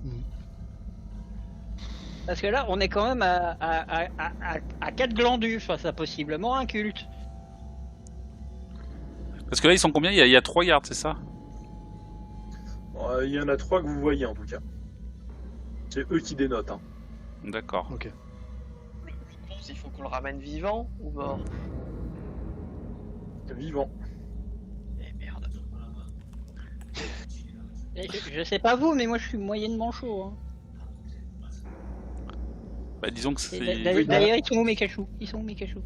Mhm. Parce que là, on est quand même à 4 glandus face à possiblement un culte. Parce que là, ils sont combien? Il y a 3 gardes, c'est ça? Il y en a 3 que vous voyez en tout cas. C'est eux qui dénotent. Hein. D'accord. Ok. Il faut qu'on le ramène vivant ou mort? Vivant. Eh merde. Et je sais pas vous, mais moi je suis moyennement chaud. Hein. Bah, disons que c'est... D'ailleurs, ils sont où mes cachous? Ils sont où mes cachous?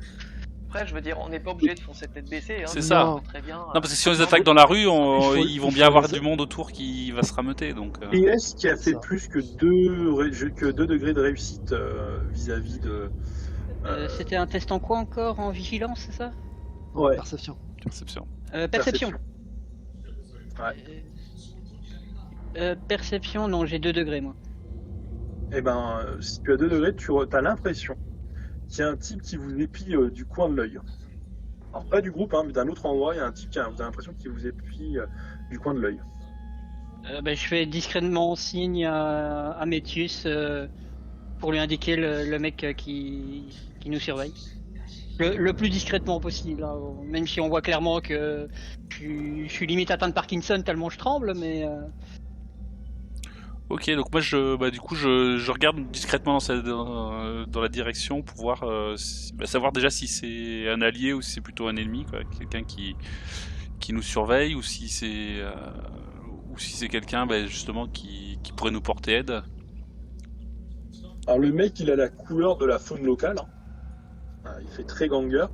Après, je veux dire, on n'est pas obligé de foncer tête baissée. Hein. C'est ça. On peut très bien. Non, parce que si on les attaque dans la rue, ils vont il bien faut avoir les- du monde autour qui va se rameuter, donc... Et est-ce qui a fait Ça. plus que 2 degrés de réussite vis-à-vis de... C'était un test en quoi encore? En vigilance, c'est ça? Ouais. Perception. Perception. Perception. Ouais. Perception, non, j'ai 2 degrés moi. Eh ben, si tu as 2 degrés, tu as l'impression qu'il y a un type qui vous épie du coin de l'œil. Alors pas du groupe, hein, mais d'un autre endroit, il y a un type vous avez l'impression qu'il vous épie du coin de l'œil. Je fais discrètement signe à Métius pour lui indiquer le mec qui nous surveille. Le plus discrètement possible, hein, même si on voit clairement que je suis limite atteint de Parkinson tellement je tremble, mais... Ok, donc moi du coup je regarde discrètement dans la direction pour voir savoir déjà si c'est un allié ou si c'est plutôt un ennemi, quoi, quelqu'un qui nous surveille ou si c'est quelqu'un justement qui pourrait nous porter aide. Alors le mec, il a la couleur de la faune locale. Hein. Il fait très ganger,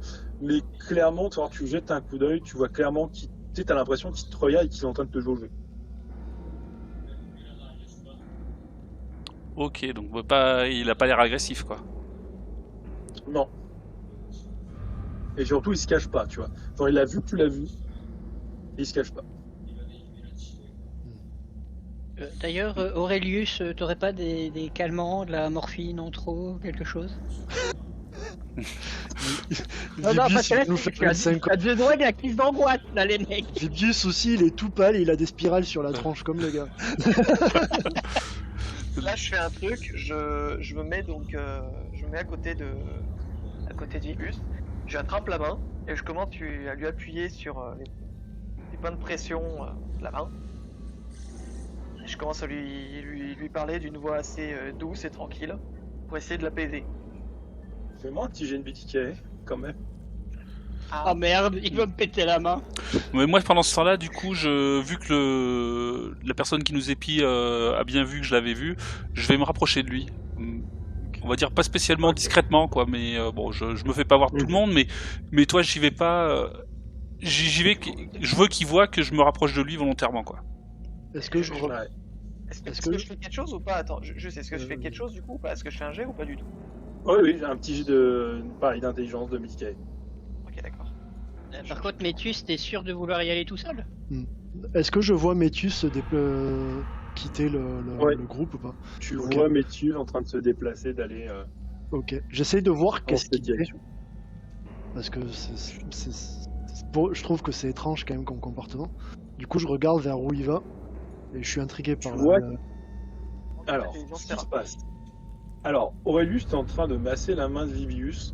mais clairement, tu jettes un coup d'œil, tu vois clairement qu'il, t'as l'impression qu'il te regarde et qu'il est en train de te jauger. Ok, donc il a pas l'air agressif, quoi. Non. Et surtout, il se cache pas, tu vois. Genre, il a vu que tu l'as vu, et il se cache pas. D'ailleurs, Aurelius, t'aurais pas des calmants, de la morphine en trop, quelque chose? Non, parce que là, il nous je fait suis à 50. 2 doigts de la crise d'angoisse, là, les mecs. Vibius aussi, il est tout pâle et il a des spirales sur la tranche comme le gars. Là, je fais un truc. Je me mets donc, je me mets à côté de Vibus. J'attrape la main et je commence à lui appuyer sur les points de pression de la main. Et je commence à lui parler d'une voix assez douce et tranquille pour essayer de l'apaiser. Fais-moi un petit jet de BTK, quand même. Ah merde, il va me péter la main. Mais moi pendant ce temps-là, du coup, vu que la personne qui nous épie a bien vu que je l'avais vu, je vais me rapprocher de lui. On va dire pas spécialement discrètement, quoi, mais bon, je me fais pas voir tout le monde, mais toi, j'y vais pas. J'y vais. Je veux qu'il voit que je me rapproche de lui volontairement, quoi. Est-ce que je Ouais. Est-ce Est-ce que que- je fais quelque chose ou pas? Attends, juste, est-ce que je fais quelque chose du coup ou pas? Est-ce que je fais un jet ou pas du tout? Oui, j'ai un petit jet pareil, d'intelligence de BTK. Ok, d'accord. Par contre, Métus, t'es sûr de vouloir y aller tout seul? Est-ce que je vois Métus quitter Ouais. le groupe ou pas? Tu Ok. vois Métius en train de se déplacer, d'aller Ok. J'essaye de voir dans qu'est-ce cette qu'il fait, direction. parce que je trouve que c'est étrange quand même comme comportement. Du coup, je regarde vers où il va, et je suis intrigué Tu par vois- la... Alors, Intelligence ce qui se thérapie. passe. Alors, Aurelius est en train de masser la main de Vibius.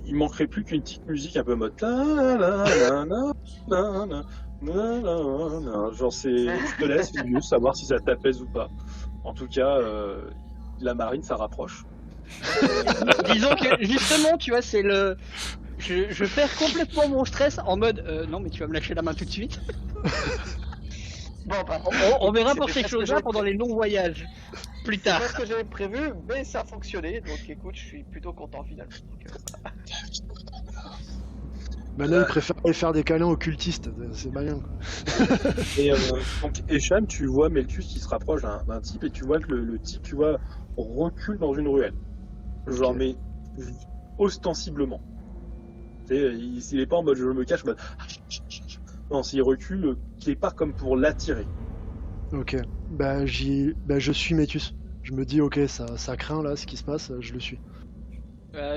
Il manquerait plus qu'une petite musique un peu mode. Genre, je te laisse, Vibius, savoir si ça t'apaise ou pas. En tout cas, la marine, ça rapproche. Disons que justement, tu vois, c'est le. Je perds complètement mon stress en mode non, mais tu vas me lâcher la main tout de suite. Bon, bah, On verra c'était pour ces pas ce que choses-là j'avais pendant les longs voyages. Plus C'est tard. pas ce que j'avais prévu, mais ça a fonctionné, donc écoute, je suis plutôt content finalement. Donc, Maintenant, il préfère aller faire des câlins occultistes, c'est malin, quoi. Et donc, Esham, tu vois Meltus qui se rapproche d'un type et tu vois que le type, tu vois, recule dans une ruelle. Genre, Ok. mais ostensiblement. Tu sais, il est pas en mode je me cache, en mode. Non, s'il recule, quelque part comme pour l'attirer. Ok. Bah, je suis Métus. Je me dis, ok, ça craint là, ce qui se passe, je le suis.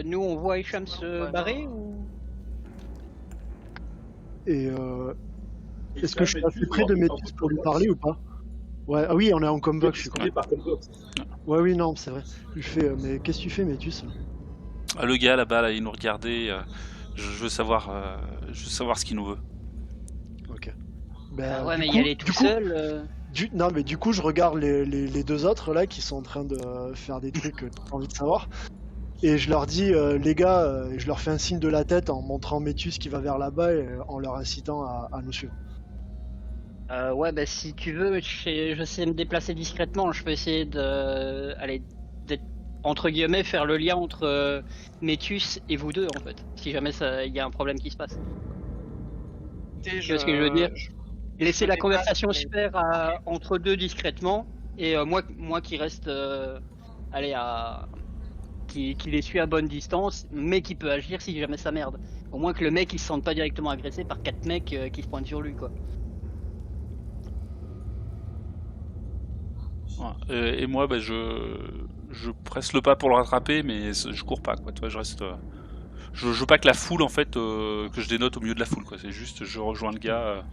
Nous, on voit Hicham se barrer ou. Et est-ce que je suis Esham, assez près de Métus pour lui parler ou pas? Ouais, ah oui, on est en convoque, je suis con. par convoque. Ouais, oui, non, c'est vrai. Je fais, mais qu'est-ce que tu fais, Métus là? Ah, le gars là-bas, là, il nous regardait. Je veux savoir ce qu'il nous veut. Ok. Bah, Ouais, du mais coup- y aller tout du coup- seul. Non, mais du coup, je regarde les deux autres là qui sont en train de faire des trucs que j'ai envie de savoir. Et je leur dis, les gars, je leur fais un signe de la tête en montrant Métus qui va vers là-bas et en leur incitant à nous suivre. Ouais, bah si tu veux, je sais me déplacer discrètement. Je peux essayer d'être entre guillemets faire le lien entre Métus et vous deux en fait. Si jamais il y a un problème qui se passe. écoutez, Tu vois ce que je veux dire Laisser me la déplace, conversation mais- se faire entre deux discrètement et moi qui reste allez qui les suit à bonne distance, mais qui peut agir si jamais ça merde. Au moins que le mec il se sente pas directement agressé par 4 mecs qui se pointent sur lui quoi. Ouais. Et moi, bah, je presse le pas pour le rattraper, mais je cours pas, quoi. Tu vois, je reste. Je veux pas que la foule, en fait, que je dénote au milieu de la foule, quoi. C'est juste, je rejoins le gars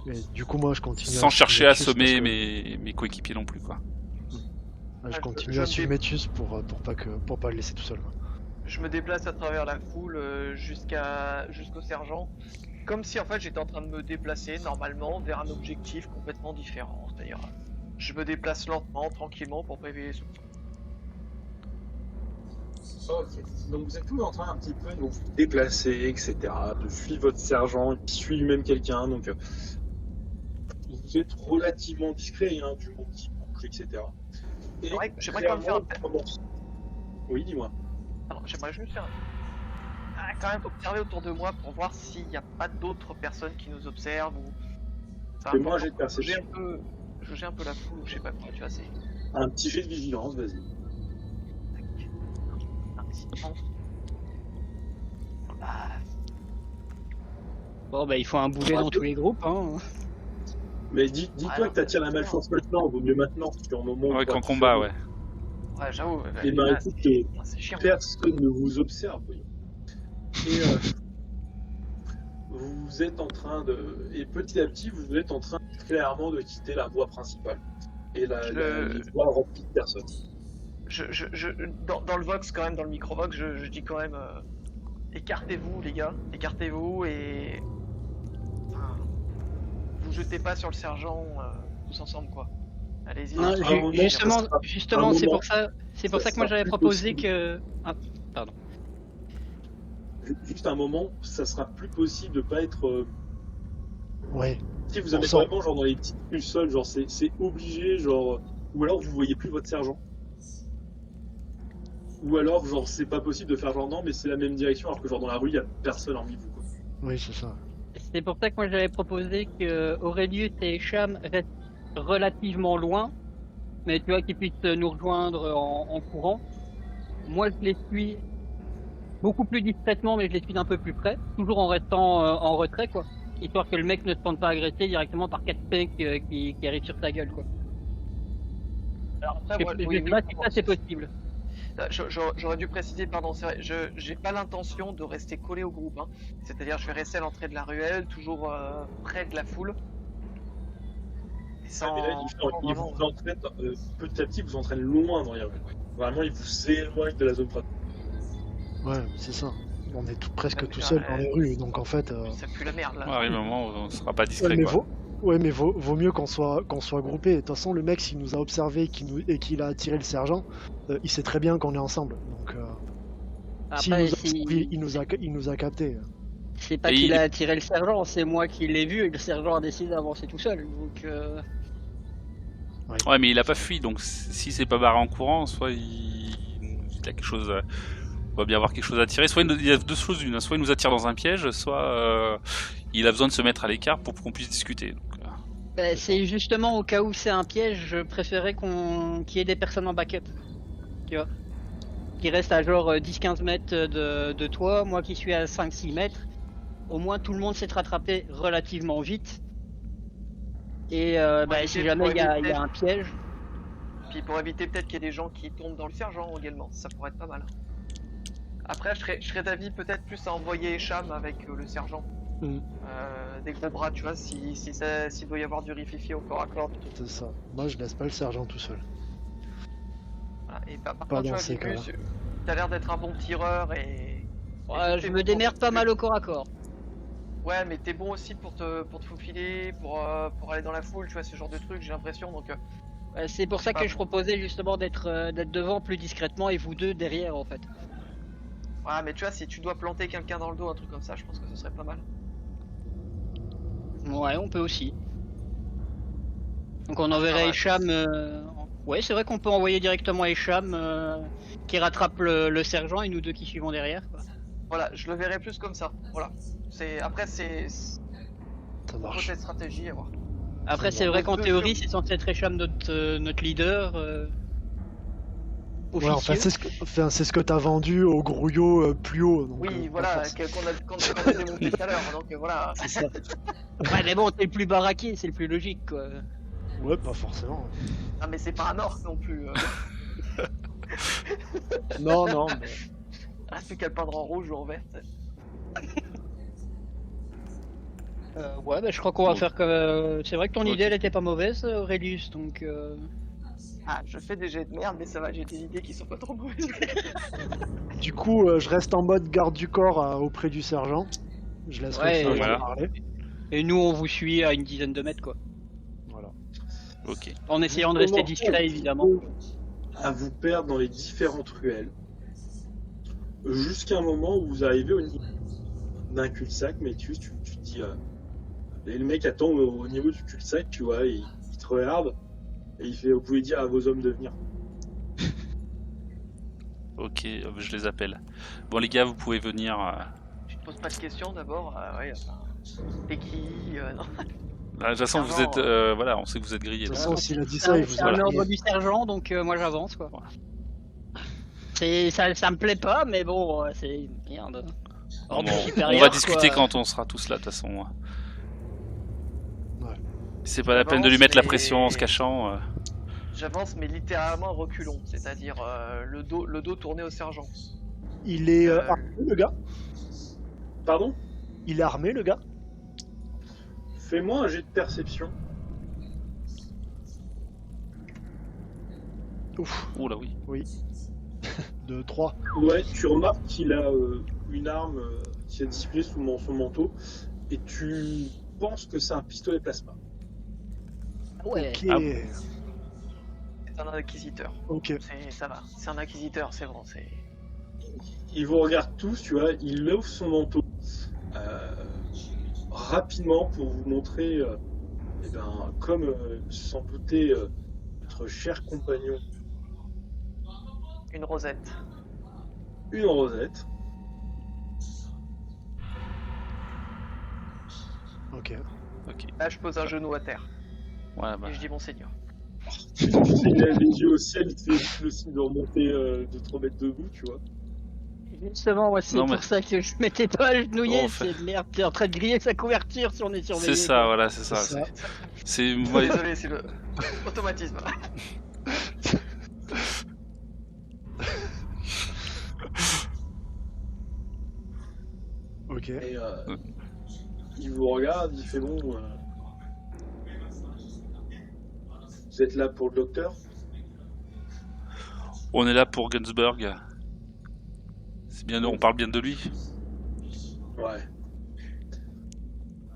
Et du coup, moi, je continue sans suivre chercher à Métus parce semer que- mes coéquipiers non plus, quoi. je je- continue je à me suivre dé- Métus pour pas le laisser tout seul, quoi. Je me déplace à travers la foule jusqu'au sergent, comme si en fait j'étais en train de me déplacer normalement vers un objectif complètement différent. C'est-à-dire, je me déplace lentement, tranquillement pour pas éveiller les soupçons. Ok. Donc vous êtes tous en train un petit peu de vous déplacer, etc., de suivre votre sergent, qui suit lui-même quelqu'un, donc vous êtes relativement discret, hein, du monde qui bouge, etc. Et J'aimerais quand même faire un... commence. Oui, dis-moi. Alors, j'aimerais juste faire... quand même observer autour de moi pour voir s'il n'y a pas d'autres personnes qui nous observent ou... Enfin, Fais-moi un jet de jauger perception. jauger un peu la foule ou je sais pas quoi, tu vois, c'est... Un petit jet de vigilance, vas-y. Ah, Bon bah il faut un boulet dans tous les groupes hein. Mais dis-toi Ouais, que t'attires la malchance maintenant, vaut mieux maintenant, sur un moment où... Ouais, qu'en combat, ouais. ouais, j'avoue. Et ben là, écoute, c'est chiant. personne ne vous observe, voyons. Et vous êtes en train de... Et petit à petit, vous êtes en train clairement de quitter la voie principale. Et les voies remplies de personnes. Dans le Vox, quand même, dans le micro-Vox, je dis quand même écartez-vous, les gars, écartez-vous et. Enfin, vous jetez pas sur le sergent tous ensemble, quoi. Allez-y. Non, à un moment, justement, ça sera- justement, un c'est moment, pour ça ça que moi sera j'avais plus proposé possible. que. Juste un moment, ça sera plus possible de pas être. Ouais. Si vous avez On sent. vraiment genre dans les petites rues seules, genre c'est obligé, genre. Ou alors vous voyez plus votre sergent. Ou alors genre c'est pas possible de faire genre non mais c'est la même direction alors que genre dans la rue il y a personne hormis vous quoi. Oui, c'est ça. C'est pour ça que moi j'avais proposé que Aurelius et Hicham restent relativement loin, mais tu vois qu'ils puissent nous rejoindre en courant. Moi je les suis beaucoup plus discrètement, mais je les suis d'un peu plus près, toujours en restant en retrait quoi. histoire que le mec ne se sente pas agressé directement par 4 mecs qui arrivent sur ta gueule, quoi. Alors après, Je moi, sais oui, pas oui, si ça c'est possible. J'aurais dû préciser, pardon, c'est vrai, j'ai pas l'intention de rester collé au groupe, hein. C'est-à-dire, je vais rester à l'entrée de la ruelle, toujours près de la foule. Et Ah, mais là, il vous entraîne, petit à petit, il vous entraîne loin dans les rues. Vraiment, il vous éloigne de la zone pratique. Ouais, c'est ça. On est presque Ouais, tout mais seul là, dans les rues, donc en fait. Ça pue la merde là. Ouais, arrive un moment où on sera pas Ouais, discret, mais, quoi. vaut mieux qu'on soit groupés. De toute façon, le mec, s'il nous a observé et qu'il a attiré le sergent, il sait très bien qu'on est ensemble. Donc, s'il Après, nous a observé, il nous a capté. c'est pas Et qu'il il- a attiré le sergent, c'est moi qui l'ai vu et le sergent a décidé d'avancer tout seul. Donc, Ouais, mais il a pas fui, donc si c'est pas barré en courant, soit il a quelque chose. On va bien avoir quelque chose à tirer. Soit il y a deux choses une, hein. Soit il nous attire dans un piège, soit il a besoin de se mettre à l'écart pour qu'on puisse discuter. Donc, bah, c'est justement au cas où c'est un piège, je préférais qu'il y ait des personnes en backup. Tu vois, qui restent à genre 10-15 mètres de toi, moi qui suis à 5-6 mètres. Au moins tout le monde s'est rattrapé relativement vite. Et si jamais il y a un piège. Puis pour éviter peut-être qu'il y ait des gens qui tombent dans le sergent également, ça pourrait être pas mal. Après, je serais d'avis peut-être plus à envoyer Echam avec le sergent. Mm. Des gros bras, tu vois, s'il doit y avoir du rififi au corps à corps. C'est ça. Moi, je laisse pas le sergent tout seul. Voilà. Et par Pas contre, tu dans vois, ces cas-là. Vibus, t'as l'air d'être un bon tireur et. Ouais, je me démerde pas mal au corps à corps. Ouais, mais t'es bon aussi pour te faufiler, pour aller dans la foule, tu vois, ce genre de truc, j'ai l'impression. Donc, C'est pour ça que je proposais justement d'être devant plus discrètement et vous deux derrière en fait. ouais, mais tu vois, si tu dois planter quelqu'un dans le dos, un truc comme ça, je pense que ce serait pas mal. Ouais, on peut aussi. Donc on enverrait ouais. Echam. Ouais, c'est vrai qu'on peut envoyer directement Echam qui rattrape le sergent et nous deux qui suivons derrière, quoi. Voilà, je le verrais plus comme ça. Voilà. Après, c'est Ça marche. peut-être stratégie à voir. Après, C'est c'est bon. vrai qu'en théorie, c'est censé être Echam notre leader. Ouais, en fait, Officieux. c'est ce que t'as vendu au grouillot plus haut. Donc, Oui, pas voilà, forcément. qu'on a démonté tout à l'heure. Donc voilà. C'est ça. Ouais, mais bon, c'est le plus baraqué, c'est le plus logique, quoi. Ouais, pas forcément. Ah, mais c'est pas un orc non plus. Non, non. Mais... Ah, c'est qu'à le peindre en rouge ou en vert. Ouais, bah, je crois qu'on va Bon. faire que. C'est vrai que ton Ok. idée, elle était pas mauvaise, Aurelius, donc. Ah, je fais des jets de merde, mais ça va, j'ai des idées qui sont pas trop mauvaises. Du coup, je reste en mode garde du corps auprès du sergent. Je laisserai Ouais, le sergent voilà. parler. Et nous, on vous suit à une dizaine de mètres, quoi. Voilà. ok. En essayant de rester discret, évidemment. À vous perdre dans les différentes ruelles, jusqu'à un moment où vous arrivez au niveau d'un cul-de-sac, mais tu te dis, et le mec attend au niveau du cul-de-sac, tu vois, et il te regarde, et il fait, vous pouvez dire à vos hommes de venir. Ok, je les appelle. Bon les gars, vous pouvez venir. Tu te poses pas de questions d'abord. Ouais, enfin, t'es qui non. De toute façon, vous êtes, Clairement, voilà, on sait que vous êtes grillés. De toute donc. façon, s'il a dit ça, il vous C'est a un grillé. ordre du sergent, donc moi j'avance, quoi. Ça me plaît pas, mais bon, c'est. Merde. Bon, Ordre on supérieur, va discuter quoi. quand on sera tous là, de toute façon. Ouais. C'est pas la peine de lui mettre la pression en se mais- cachant. J'avance, mais littéralement reculons, c'est-à-dire le dos tourné au sergent. Il est Euh, armé, le gars. Pardon? Il est armé, le gars. Fais-moi un jet de perception. Ouf, Oh là oui. de 3. Ouais, tu remarques qu'il a une arme qui est dissimulée sous son manteau, et tu penses que c'est un pistolet plasma. Ouais. Ok. Ah. C'est un inquisiteur. Ok. Ça va. C'est un inquisiteur, c'est bon. C'est. Il vous regarde tous, tu vois, il ouvre son manteau rapidement pour vous montrer, eh ben, comme s'en doutait notre cher compagnon, Une rosette. une rosette. Ok. Ok. Là, je pose un genou à terre Ouais, bah. et je dis Monseigneur. Il a les yeux au ciel, il te fait le signe de remonter de te remettre debout, tu vois. Justement, moi, c'est Non, pour mais- ça que je m'étais pas agenouillé. Oh, fait- C'est merde, t'es en train de griller sa couverture si on est surveillé. C'est ça, voilà, c'est ça. C'est ça. C'est moi. Désolé, c'est le automatisme. Ok. Et il vous regarde, il fait bon. Vous êtes là pour le docteur? On est là pour Gunsberg. C'est bien, on parle bien de lui. Ouais.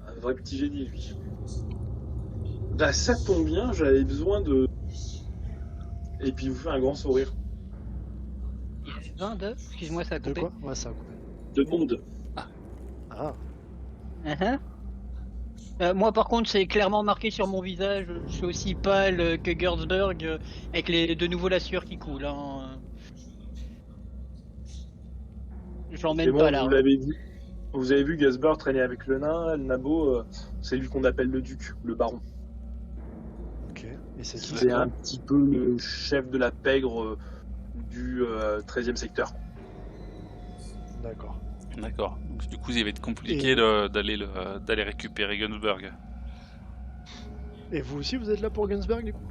Un vrai petit génie, lui. Bah, ça tombe bien, j'avais besoin de. Et puis il vous fait un grand sourire. Il y avait 22. Excuse-moi, ça a De coupé. quoi? Ouais, ça a coupé. De monde. Ah, Uh-huh. Moi, par contre, c'est clairement marqué sur mon visage. Je suis aussi pâle que Gertzberg avec de nouveau la sueur qui coule. Hein. J'en C'est mène bon, pas là. vous l'avez vu. Vous avez vu Gasbar traîner avec le nain, le nabo, c'est lui qu'on appelle le duc, le baron. ok. Et c'est qui? C'est un petit peu le chef de la pègre du 13e secteur. D'accord. D'accord. Donc, du coup, il va être compliqué Et- d'aller récupérer Gunsberg. Et vous aussi, vous êtes là pour Gunsberg, du coup?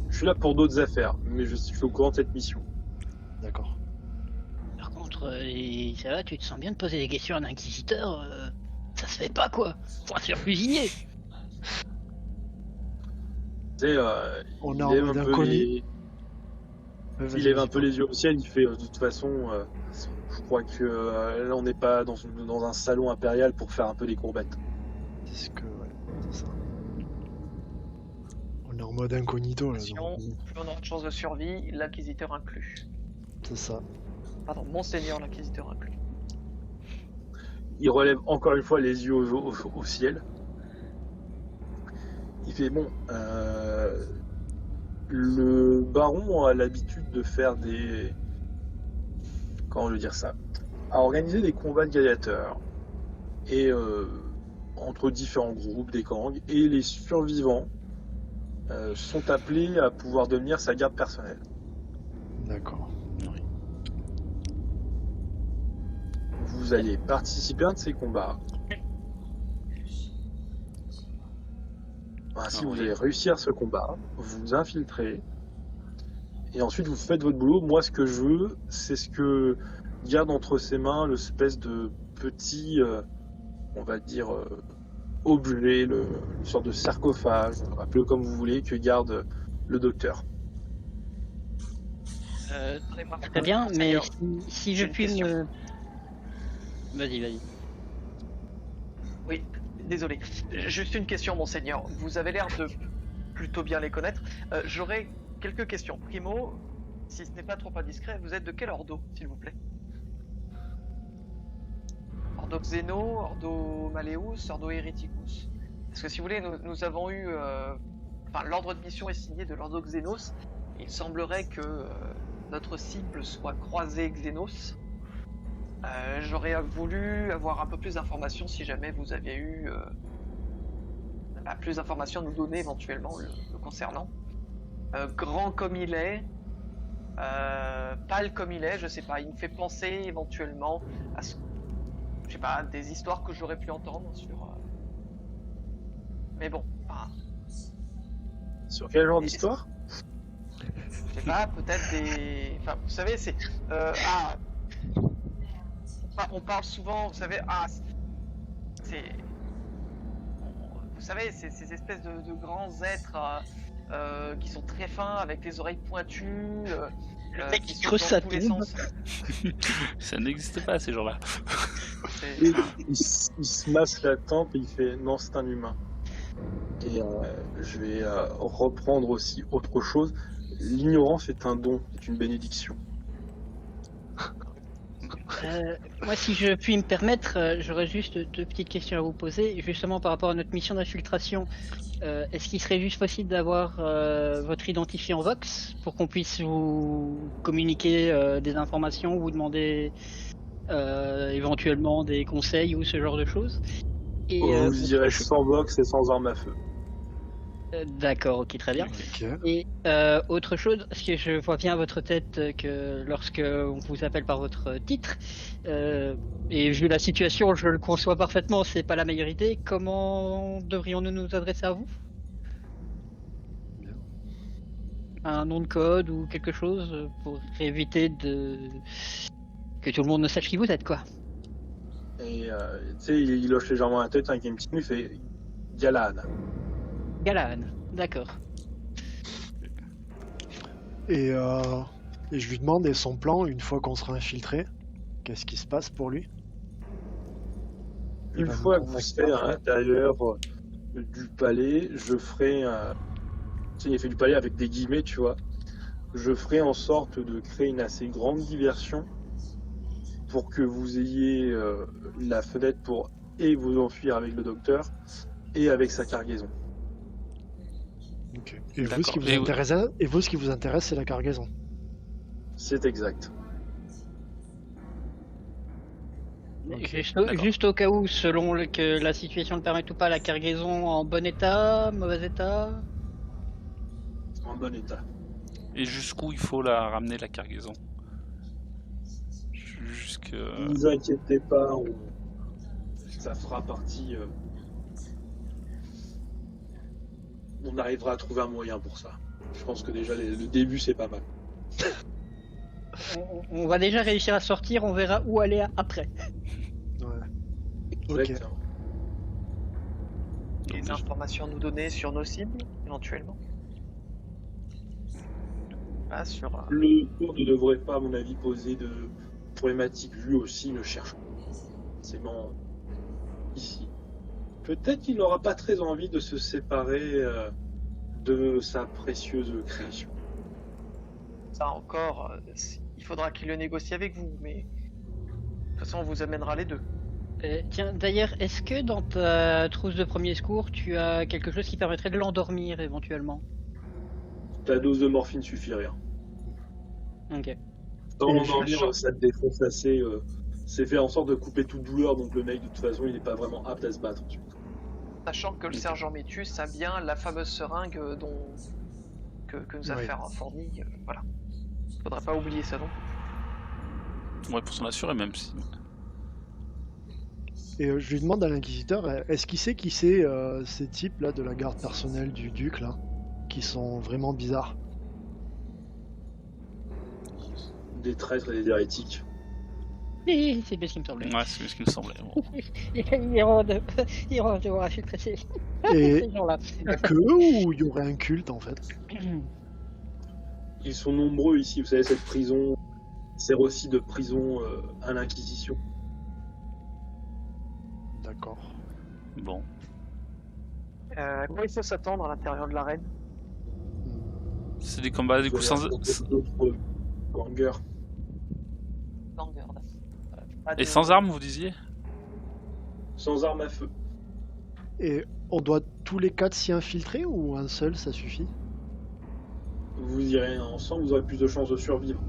Je suis là pour d'autres affaires, mais je suis au courant de cette mission. D'accord. Par contre, ça va, tu te sens bien de poser des questions à un inquisiteur ça se fait pas quoi. Faut se faire fusiller. Tu sais, On il est en lève mode un peu inconnu. les... Vas-y, Il lève un vas-y, peu les yeux au ciel, il fait de toute façon, je crois que là on n'est pas dans un salon impérial pour faire un peu des courbettes. C'est ce que. Ouais, c'est ça. On est en mode incognito, là. Attention, donc, plus on aura de chances de survie, l'acquisiteur inclus. c'est ça. Pardon, monseigneur l'acquisiteur inclus. Il relève encore une fois les yeux au ciel. Il fait bon, le baron a l'habitude de faire des... Comment je veux dire ça? À organiser des combats de gladiateurs. Et entre différents groupes, des gangs. Et les survivants sont appelés à pouvoir devenir sa garde personnelle. D'accord. Vous allez participer à un de ces combats. Ainsi, vous oui. allez réussir ce combat, vous infiltrez, et ensuite vous faites votre boulot. Moi, ce que je veux, c'est ce que garde entre ses mains l'espèce de petit, on va dire, objet, une sorte de sarcophage, appelez-le comme vous voulez, que garde le docteur. Très bien, mais Monseigneur, si j'ai je une puis question. me. Vas-y. Oui, désolé. Juste une question, monseigneur. Vous avez l'air de plutôt bien les connaître. J'aurais quelques questions. Primo, si ce n'est pas trop indiscret, vous êtes de quel ordo, s'il vous plaît? Ordo Xeno, Ordo Maleus, Ordo Hereticus? Parce que si vous voulez, nous avons eu... Enfin, l'ordre de mission est signé de l'Ordo Xenos. Il semblerait que notre cible soit croisée Xenos. J'aurais voulu avoir un peu plus d'informations si jamais vous aviez eu plus d'informations à nous donner éventuellement le concernant. Grand comme il est, pâle comme il est, je sais pas, il me fait penser éventuellement à je sais pas, des histoires que j'aurais pu entendre sur. Mais bon, enfin, Sur quel genre d'histoire? je sais pas, peut-être des. Enfin, vous savez, c'est. On parle souvent, vous savez, c'est. Vous savez, ces espèces de grands êtres qui sont très fins, avec les oreilles pointues, mec qui qui sautent creuse dans sa tous les tombe. sens. Ça n'existe pas, ces gens-là. C'est- Et il se masse la tempe et il fait non, c'est un humain. Et je vais reprendre aussi autre chose. L'ignorance est un don, est une bénédiction. Moi, si je puis me permettre, j'aurais juste deux petites questions à vous poser, justement par rapport à notre mission d'infiltration. Est-ce qu'il serait juste possible d'avoir votre identifiant Vox pour qu'on puisse vous communiquer des informations, vous demander éventuellement des conseils ou ce genre de choses? Et Vous direz sans box et sans arme à feu. D'accord, ok, très bien. Ok. Et autre chose, parce que je vois bien à votre tête que lorsque on vous appelle par votre titre, et vu la situation, je le conçois parfaitement, c'est pas la meilleure idée. Comment devrions-nous nous adresser à vous? Bien. Un nom de code ou quelque chose pour éviter que tout le monde ne sache qui vous êtes, quoi. Et tu sais, il hoche légèrement la tête avec un petit il fait Galan. Galan, d'accord. Et, euh, et je lui demande, et son plan, une fois qu'on sera infiltré, qu'est-ce qui se passe pour lui? Il Une va nous fois que vous contacter serez à après. l'intérieur du palais, je ferai un. Tu sais, il fait du palais avec des guillemets, tu vois. Je ferai en sorte de créer une assez grande diversion pour que vous ayez la fenêtre pour et vous enfuir avec le docteur et avec sa cargaison. Ok. Et vous, ce qui D'accord. vous intéresse, ce qui vous intéresse, c'est la cargaison. C'est exact. Ok. Juste au cas où, selon que la situation le permette ou pas, la cargaison en bon état, mauvais état? En bon état. Et jusqu'où il faut la ramener, la cargaison? Jusque... Ne vous inquiétez pas, ça fera partie. On arrivera à trouver un moyen pour ça. Je pense que déjà le début c'est pas mal. On va déjà réussir à sortir, on verra où aller après. Ouais. Ok. Exactement. Des Donc, informations à nous donner sur nos cibles, éventuellement. Pas sur. Le tour ne devrait pas, à mon avis, poser de problématique. Lui aussi ne cherche forcément ici. Peut-être qu'il n'aura pas très envie de se séparer de sa précieuse création. Ça encore, il faudra qu'il le négocie avec vous, mais de toute façon on vous amènera les deux. Tiens, d'ailleurs, est-ce que dans ta trousse de premier secours, tu as quelque chose qui permettrait de l'endormir éventuellement? Ta dose de morphine suffit rien. Ok. Sans Et l'endormir, ça te défonce assez. C'est fait en sorte de couper toute douleur, donc le mec de toute façon il n'est pas vraiment apte à se battre ensuite. Sachant que le sergent Métus a bien la fameuse seringue que nous a Oui. fourni. Voilà. Faudra pas oublier ça non plus. ouais, pour s'en assurer, même si... Et je lui demande à l'inquisiteur, est-ce qu'il sait qui c'est ces types là de la garde personnelle du duc là, qui sont vraiment bizarres? Des traîtres et des hérétiques. C'est bien ce qui me semblait. Ouais, c'est ce qui me semblait. Bon. Ils iront devoir infiltrer Et ces gens-là. que eux, ou il y aurait un culte en fait? Ils sont nombreux ici, vous savez, cette prison sert aussi de prison à l'Inquisition. D'accord. Bon. À quoi il faut s'attendre à l'intérieur de l'arène? C'est des combats, du coup, sans... D'autres gangers. Et sans armes, vous disiez? Sans armes à feu. Et on doit tous les quatre s'y infiltrer ou un seul ça suffit? Vous irez ensemble, vous aurez plus de chances de survivre.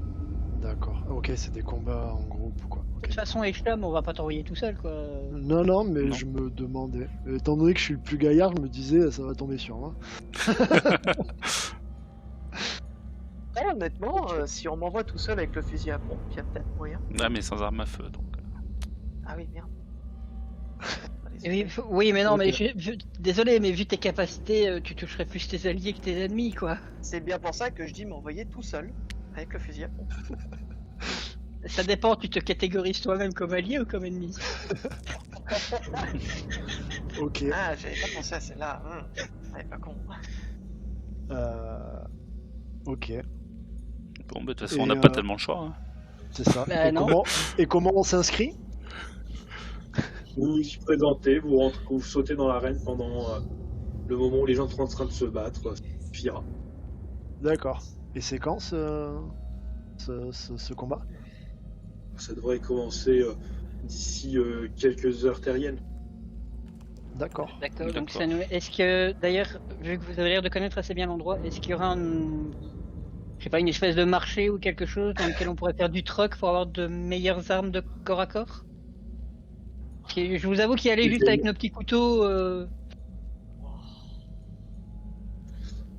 D'accord. Ok, c'est des combats en groupe quoi. De Ok. toute façon, Echlam, on va pas t'envoyer tout seul, quoi. Non, non, mais Non. je me demandais. Étant donné que je suis le plus gaillard, je me disais ça va tomber sur moi. Ouais, honnêtement, si on m'envoie tout seul avec le fusil à pompe, il y a peut-être moyen. Ah, mais sans armes à feu, donc... Ah oui, merde. Oui, mais non, Ok. mais désolé, mais vu tes capacités, tu toucherais plus tes alliés que tes ennemis, quoi. C'est bien pour ça que je dis m'envoyer tout seul avec le fusil à pompe. Ça dépend, tu te catégorises toi-même comme allié ou comme ennemi. Ok. Ah, j'avais pas pensé à celle-là. Ouais, pas con. Ok, Bon, bah, de toute façon, Et, on n'a pas tellement le choix. Hein. c'est ça. Bah, et, non. comment on s'inscrit? Vous vous y présentez, vous rentrez, vous sautez dans l'arène pendant le moment où les gens sont en train de se battre. Pire. D'accord. Et c'est quand ce combat? Ça devrait commencer d'ici quelques heures terriennes. D'accord. D'accord, donc D'accord. ça nous... Est-ce que, d'ailleurs, vu que vous avez l'air de connaître assez bien l'endroit, est-ce qu'il y aura je sais pas, une espèce de marché ou quelque chose dans lequel on pourrait faire du troc pour avoir de meilleures armes de corps à corps? Je vous avoue qu'y aller juste avec nos petits couteaux...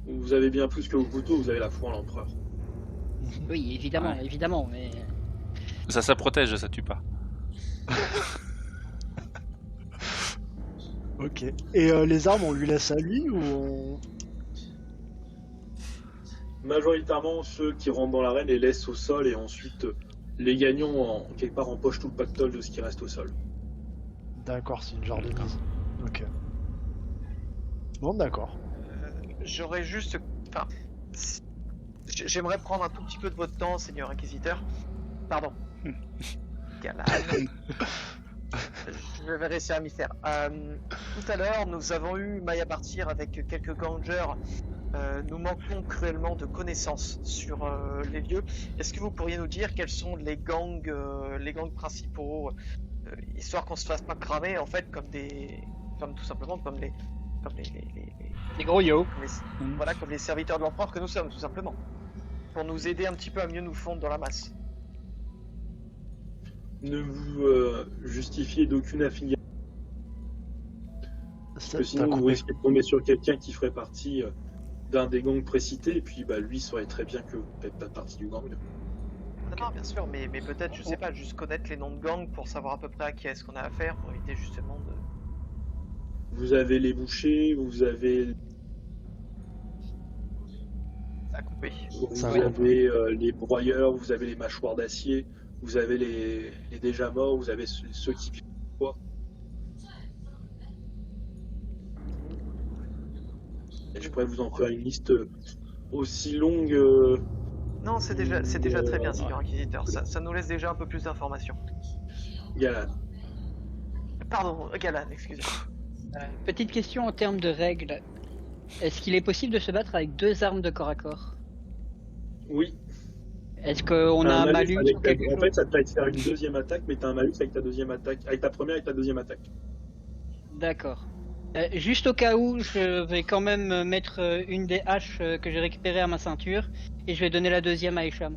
Vous avez bien plus que vos couteaux, vous avez la foi en l'empereur. Oui, évidemment, Ouais. évidemment, mais Ça protège, ça tue pas. Ok. Et les armes, on lui laisse à lui ou on... Majoritairement, ceux qui rentrent dans l'arène les laissent au sol et ensuite les gagnants, quelque part, empochent tout le pactole de ce qui reste au sol. D'accord, c'est une genre de D'accord. mise. Ok. Bon, d'accord. J'aurais juste. Enfin. J'aimerais prendre un tout petit peu de votre temps, Seigneur Inquisiteur. Pardon. Galan. Je vais réussir à m'y faire. Tout à l'heure, nous avons eu maille à partir avec quelques gangers. Nous manquons cruellement de connaissances sur les lieux. Est-ce que vous pourriez nous dire quels sont les gangs principaux, histoire qu'on se fasse pas cramer en fait comme tout simplement comme les les gros yo. comme les- voilà, comme les serviteurs de l'empereur que nous sommes tout simplement, pour nous aider un petit peu à mieux nous fondre dans la masse. Ne vous justifiez d'aucune affiliation, Ça, que t'as sinon vous coupé. risquez de tomber sur quelqu'un qui ferait partie d'un des gangs précités, et puis bah, lui saurait très bien que vous ne faites pas partie du gang. Non, bien sûr, mais peut-être, je sais pas, juste connaître les noms de gangs pour savoir à peu près à qui est-ce qu'on a affaire, pour éviter justement de... Vous avez les bouchers, vous avez, à couper. Ça vous va. avez les broyeurs, vous avez les mâchoires d'acier, vous avez les déjà morts, vous avez ceux qui vivent. Et je pourrais vous en faire une liste aussi longue. Non, c'est déjà très bien, Seigneur Inquisiteur. Ça nous laisse déjà un peu plus d'informations. Galan. Pardon, Galan, excusez-moi. Petite question en termes de règles. Est-ce qu'il est possible de se battre avec 2 armes de corps à corps? Oui. Est-ce qu'on a un malus avec ou quelque en chose? fait, ça te fait faire une deuxième attaque, mais t'as un malus avec ta deuxième attaque, avec ta première et ta deuxième attaque. D'accord. Juste au cas où, je vais quand même mettre une des haches que j'ai récupérées à ma ceinture et je vais donner la deuxième à Esham.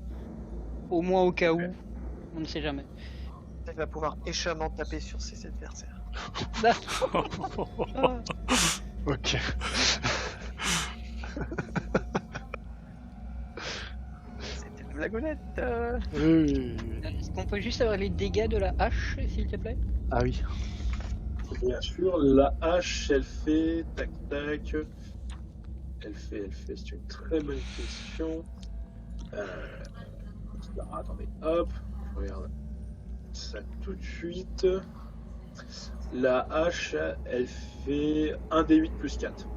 Au moins au cas où, on ne sait jamais. Il va pouvoir échamment taper sur ses adversaires. Ah. Ok. C'était une blagounette. Oui. Est-ce qu'on peut juste avoir les dégâts de la hache, s'il te plaît? Ah oui. Bien sûr, la hache, elle fait tac tac. Elle fait, c'est une très bonne question. Attendez, hop, je regarde ça tout de suite. La hache, elle fait 1 d8 plus 4.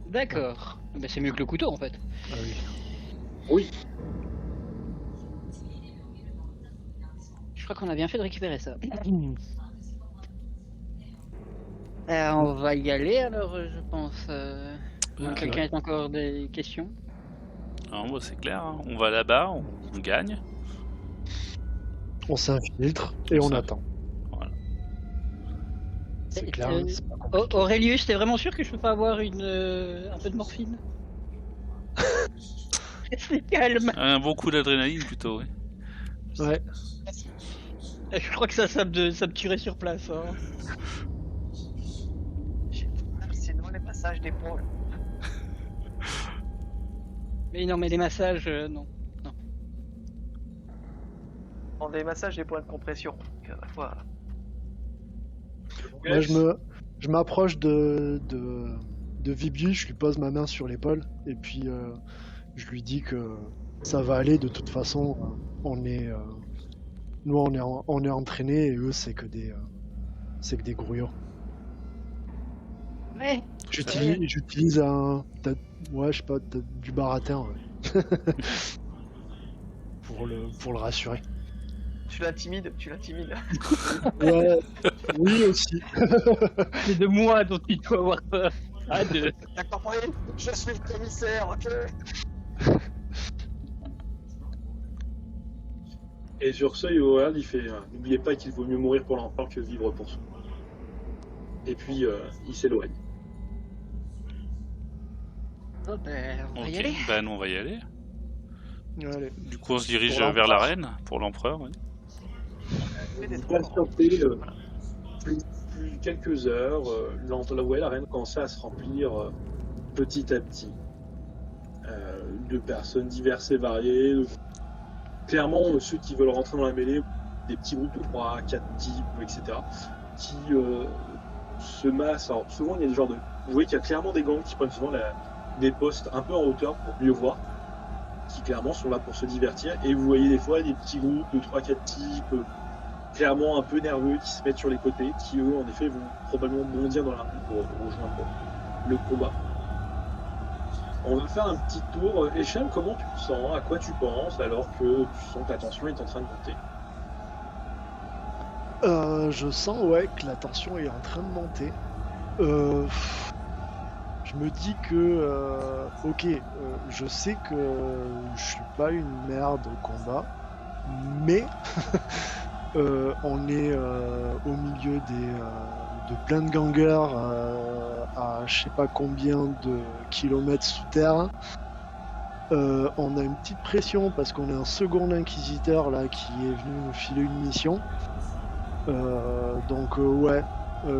D'accord. Ben, c'est mieux que le couteau en fait. Ah oui. Oui, Je crois qu'on a bien fait de récupérer ça. On va y aller alors, je pense. Quelqu'un a encore des questions? Non, bah, c'est clair, hein. On va là-bas, on gagne. On s'infiltre et on attend. Voilà. C'est clair. Euh, c'est pas compliqué. Aurelius, t'es vraiment sûr que je peux pas avoir un peu de morphine? C'est calme. Un bon coup d'adrénaline plutôt, oui. Ouais. Je crois que ça me tuerait sur place. Hein. Sinon, les passages d'épaule. Mais non, mais les massages, non. En des massages des points de compression. Donc, à la fois... Moi, je m'approche de Vibius, je lui pose ma main sur l'épaule et puis je lui dis que ça va aller. De toute façon, nous on est entraînés et eux c'est que des grouillots. Ouais. J'utilise ouais, je sais pas, du baratin ouais. pour le rassurer. Tu l'intimides. Ouais, oui aussi. C'est de moi dont tu dois avoir peur. Ah, de... T'as compris? Je suis le commissaire, ok? et sur ce, Yoel, il fait n'oubliez pas qu'il vaut mieux mourir pour l'empereur que vivre pour soi. Et puis, il s'éloigne. Oh, ben, on va y Ok, aller. bah nous on va y aller. Allez. Du coup on se dirige Pour vers l'empereur. l'arène, pour l'empereur, oui. des Vous trois patientez plus quelques heures, l'arène commençait à se remplir petit à petit de personnes diverses et variées. Clairement, ceux qui veulent rentrer dans la mêlée, des petits groupes de 3, 4 types, etc., qui se massent. Alors, souvent, il y a des genres de. Vous voyez qu'il y a clairement des gangs qui prennent souvent des postes un peu en hauteur pour mieux voir, qui clairement sont là pour se divertir. Et vous voyez des fois des petits groupes de 3-4 types, clairement un peu nerveux, qui se mettent sur les côtés, qui eux, en effet, vont probablement bondir dans la rue pour rejoindre le combat. On va faire un petit tour. Echam, comment tu te sens? À quoi tu penses alors que tu sens que la tension est en train de monter? Je sens que la tension est en train de monter. Je me dis que, je sais que je suis pas une merde au combat, mais on est au milieu de plein de gangers à je sais pas combien de kilomètres sous terre. On a une petite pression parce qu'on a un second inquisiteur là qui est venu nous filer une mission.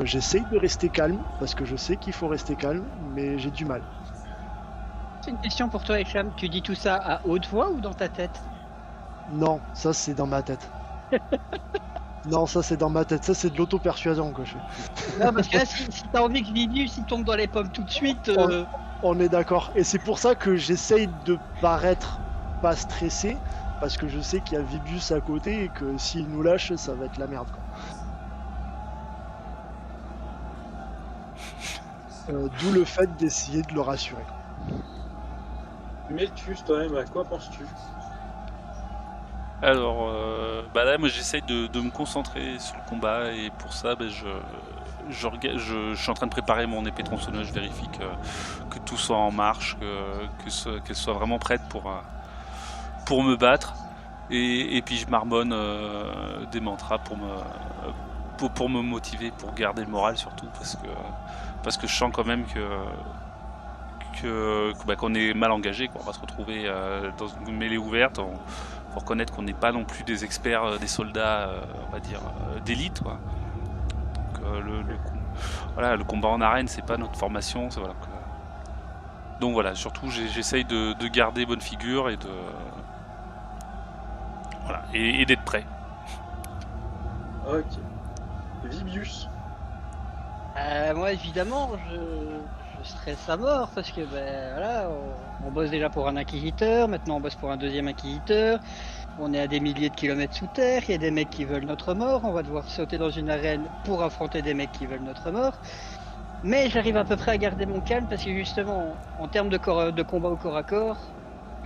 J'essaye de rester calme parce que je sais qu'il faut rester calme, mais j'ai du mal. C'est une question pour toi, Echam. Tu dis tout ça à haute voix ou dans ta tête? Non, ça c'est dans ma tête. Non, ça c'est dans ma tête. Ça c'est de l'auto-persuasion que je fais. Non, parce que là, si t'as envie que Vivius il tombe dans les pommes tout de suite. On est d'accord. Et c'est pour ça que j'essaye de paraître pas stressé, parce que je sais qu'il y a Vibius à côté et que s'il nous lâche, ça va être la merde, quoi. D'où le fait d'essayer de le rassurer. Meltus, toi-même, à quoi penses-tu? Alors, là, moi, j'essaye de me concentrer sur le combat et pour ça, je suis en train de préparer mon épée tronçonneuse. Je vérifie que tout soit en marche, qu'elle soit vraiment prête pour me battre. Et puis je marmonne des mantras pour me motiver, pour garder le moral surtout, parce que je sens quand même qu'on est mal engagé, qu'on va se retrouver dans une mêlée ouverte. Faut reconnaître qu'on n'est pas non plus des experts, des soldats, on va dire, d'élite, quoi. Donc, le combat en arène, c'est pas notre formation. Donc voilà, surtout j'essaye de garder bonne figure et et d'être prêt. Ok. Vibius. Moi, évidemment, je stresse à mort parce que on bosse déjà pour un inquisiteur, maintenant on bosse pour un deuxième inquisiteur. On est à des milliers de kilomètres sous terre, il y a des mecs qui veulent notre mort, on va devoir sauter dans une arène pour affronter des mecs qui veulent notre mort. Mais j'arrive à peu près à garder mon calme parce que justement, en termes de combat au corps à corps,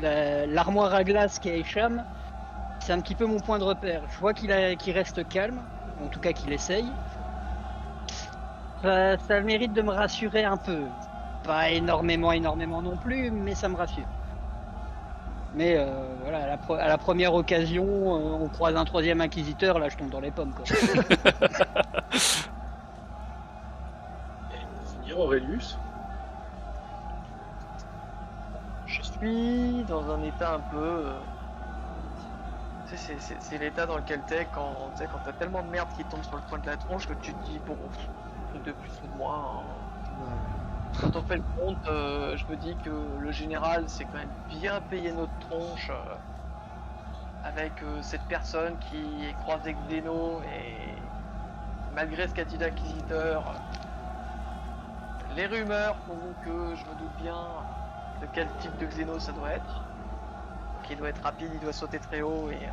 l'armoire à glace qui est Echam, c'est un petit peu mon point de repère. Je vois qu'il reste calme, en tout cas qu'il essaye. Ça a le mérite de me rassurer un peu. Pas énormément non plus, mais ça me rassure. Mais à la première occasion, on croise un troisième inquisiteur, là je tombe dans les pommes, quoi. Et pour finir, Aurelius. Je suis dans un état un peu. C'est l'état dans lequel t'es quand t'as tellement de merde qui tombe sur le coin de la tronche que tu te dis, bon, truc de plus ou de moins. Hein. Quand on fait le compte, je me dis que le général s'est quand même bien payé notre tronche avec cette personne qui croise des Xénos et malgré ce qu'a dit l'inquisiteur, les rumeurs font que je me doute bien de quel type de Xéno ça doit être. Donc il doit être rapide, il doit sauter très haut et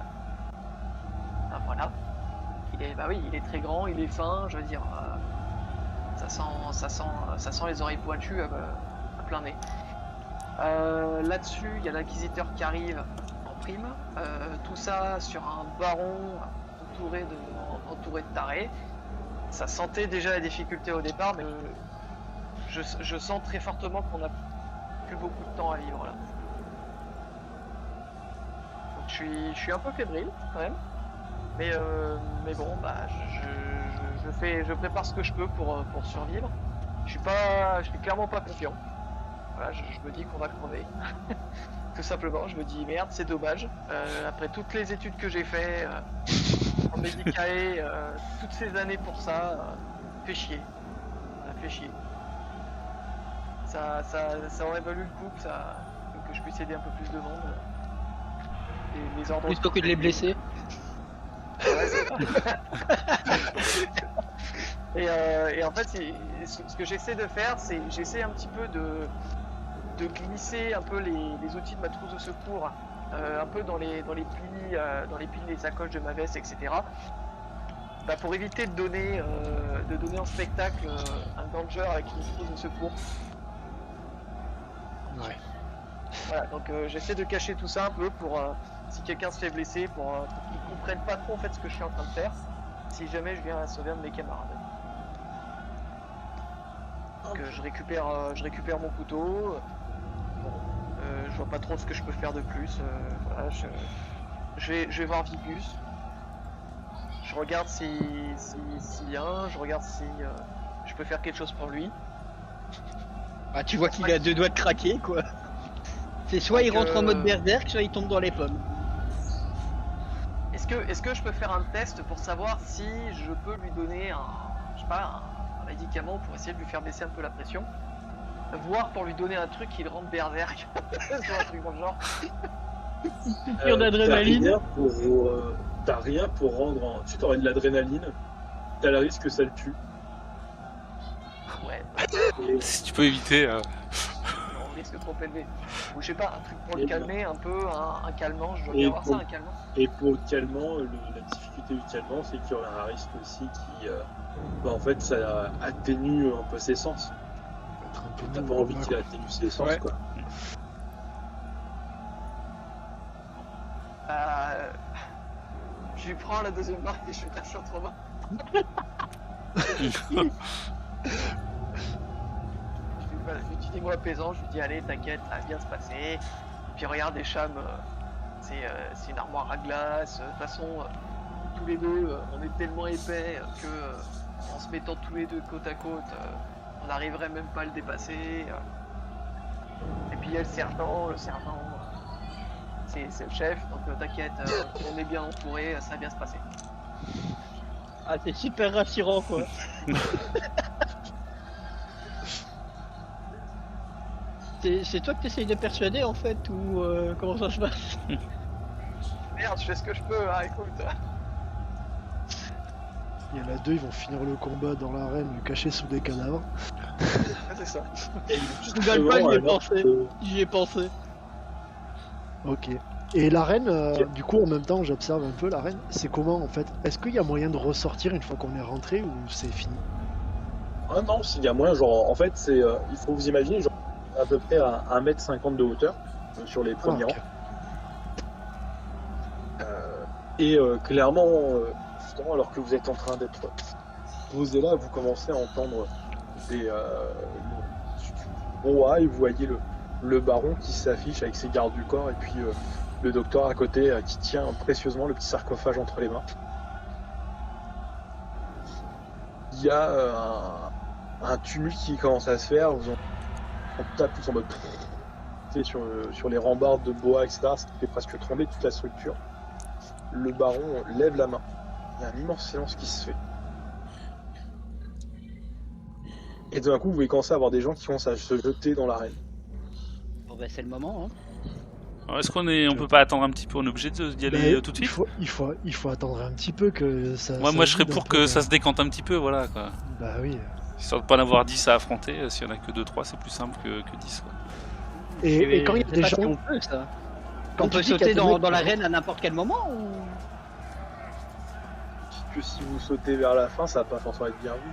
voilà. Il est très grand, il est fin, je veux dire. Ça sent les oreilles pointues à plein nez. Là-dessus, il y a l'inquisiteur qui arrive en prime. Tout ça sur un baron entouré de tarés. Ça sentait déjà la difficulté au départ, mais je sens très fortement qu'on n'a plus beaucoup de temps à vivre là. Donc, je suis un peu fébrile quand même. Mais bon, je prépare ce que je peux pour survivre. Je suis clairement pas confiant. Voilà, je me dis qu'on va crever. Tout simplement, je me dis merde, c'est dommage. Après toutes les études que j'ai fait en médicae, toutes ces années pour ça, fait chier. Ça fait chier. ça aurait valu le coup que je puisse aider un peu plus de monde. Et les ordres. Plutôt que de les blesser. Ouais, c'est ça. Et en fait, ce que j'essaie de faire, c'est j'essaie un petit peu de glisser un peu les outils de ma trousse de secours un peu dans les plis des sacoches de ma veste, etc. Bah, pour éviter de donner en spectacle un danger avec une trousse de secours. Ouais. Voilà, donc j'essaie de cacher tout ça un peu pour si quelqu'un se fait blesser, pour qu'ils comprennent pas trop en fait ce que je suis en train de faire, si jamais je viens à sauver un de mes camarades. Donc je récupère mon couteau. Bon, je vois pas trop ce que je peux faire de plus. Voilà, je vais voir Vigus. Je regarde s'il vient, je regarde si je peux faire quelque chose pour lui. Ah, tu vois qu'il a 2 doigts de craquer, quoi. C'est soit il rentre en mode berserk, soit il tombe dans les pommes. Est-ce que je peux faire un test pour savoir si je peux lui donner un médicament pour essayer de lui faire baisser un peu la pression, voire pour lui donner un truc qui le rende berserk, sur un truc dans le genre. Piqûre d'adrénaline. T'as rien pour rendre. Tu t'aurais de l'adrénaline, t'as le risque que ça le tue. Ouais. Et Si tu peux éviter. On risque trop élevé. Ou je sais pas, un truc pour le Et calmer, un peu, un calmant, je dois Et bien avoir pour- ça, un calmant. Et pour le calmant, la difficulté du calmant, c'est qu'il y aurait un risque aussi qui, en fait, ça atténue un peu ses sens. Être un peu T'as mou, pas envie ouais, qu'il atténue ses sens, Ouais. quoi. Je lui prends la deuxième marque et je lui tâche entre mains. Voilà, je lui dis des mots apaisants, je lui dis allez t'inquiète, ça va bien se passer. Puis regarde les chams, c'est une armoire à glace, de toute façon tous les deux on est tellement épais que en se mettant tous les deux côte à côte, on n'arriverait même pas à le dépasser. Et puis il y a le sergent, c'est le chef, donc t'inquiète, on est bien entouré, ça va bien se passer. Ah, c'est super rassurant, quoi. C'est toi que t'essayes de persuader, en fait, ou comment ça se passe? Merde, je fais ce que je peux, hein, écoute. Il y en a 2, ils vont finir le combat dans l'arène, cachés sous des cadavres. C'est ça. Je rigole pas, j'y ai alors pensé. que- J'y ai pensé. Ok. Et l'arène, Ok. du coup, en même temps, j'observe un peu l'arène. C'est comment en fait? Est-ce qu'il y a moyen de ressortir une fois qu'on est rentré ou c'est fini? Ah non, s'il y a moyen, genre, en fait, c'est, il faut vous imaginer, genre, à peu près à 1,50 m de hauteur sur les premiers Ah, ok. rangs. Et clairement, justement, alors que vous êtes en train d'être posé là, vous commencez à entendre des brouhaha et vous voyez le baron qui s'affiche avec ses gardes du corps et puis le docteur à côté qui tient précieusement le petit sarcophage entre les mains. Il y a un tumulte qui commence à se faire, on tape tous en mode tu sais, sur les rambardes de bois, etc. Ça fait presque trembler toute la structure. Le baron lève la main. Il y a un immense silence qui se fait. Et tout d'un coup, vous pouvez commencer à avoir des gens qui commencent à se jeter dans l'arène. Bon, bah, c'est le moment, hein. Alors, est-ce on peut pas attendre un petit peu? On est obligé d'y aller Mais tout de il suite? faut attendre un petit peu que ça. Moi, ça moi je serais vide un pour peu, que ça se décante un petit peu, voilà quoi. Bah oui. Histoire de pas en avoir 10 à affronter, s'il y en a que 2-3, c'est plus simple que 10 quoi. Et quand il y a Je sais des pas si gens. on peut, ça. Quand On tu peut dis qu'il y a sauter des dans mecs- l'arène à n'importe quel moment, ou... Que si vous sautez vers la fin, ça va pas forcément être bien vu.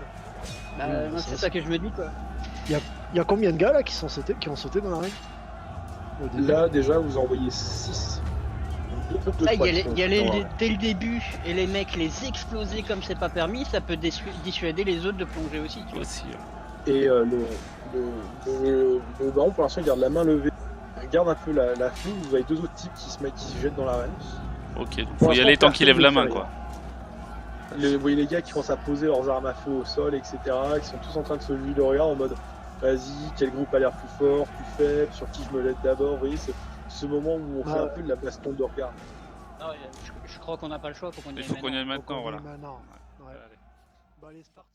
Bah, Oui, moi, ça, c'est c'est- ça que je me dis, quoi. Il y a combien de gars là qui ont sauté dans l'arène? Au début Là, déjà, vous en voyez 6. Deux groupes de Là, il trois y a qui sont les- dans l'arène. dès le début, et les mecs les exploser comme c'est pas permis, ça peut dissuader les autres de plonger aussi, tu vois. Aussi. Et le baron, pour l'instant, il garde la main levée. Il garde un peu la fouille. Vous avez 2 autres types qui se jettent dans l'arène. Ok, donc Pour faut y l'instant, aller tant qu'il lève personne la ne main fait quoi. Vous voyez les gars qui commencent à poser leurs armes à feu au sol, etc. Qui sont tous en train de se lever le regard en mode vas-y, quel groupe a l'air plus fort, plus faible, sur qui je me laisse d'abord. Vous voyez, c'est ce moment où on fait Ah, un peu de la baston de regard. Je crois qu'on n'a pas le choix, faut qu'on y Il aille faut qu'on y aille Faut qu'on maintenant, y voilà. aille maintenant. Ouais. Allez. Bah allez, c'est parti.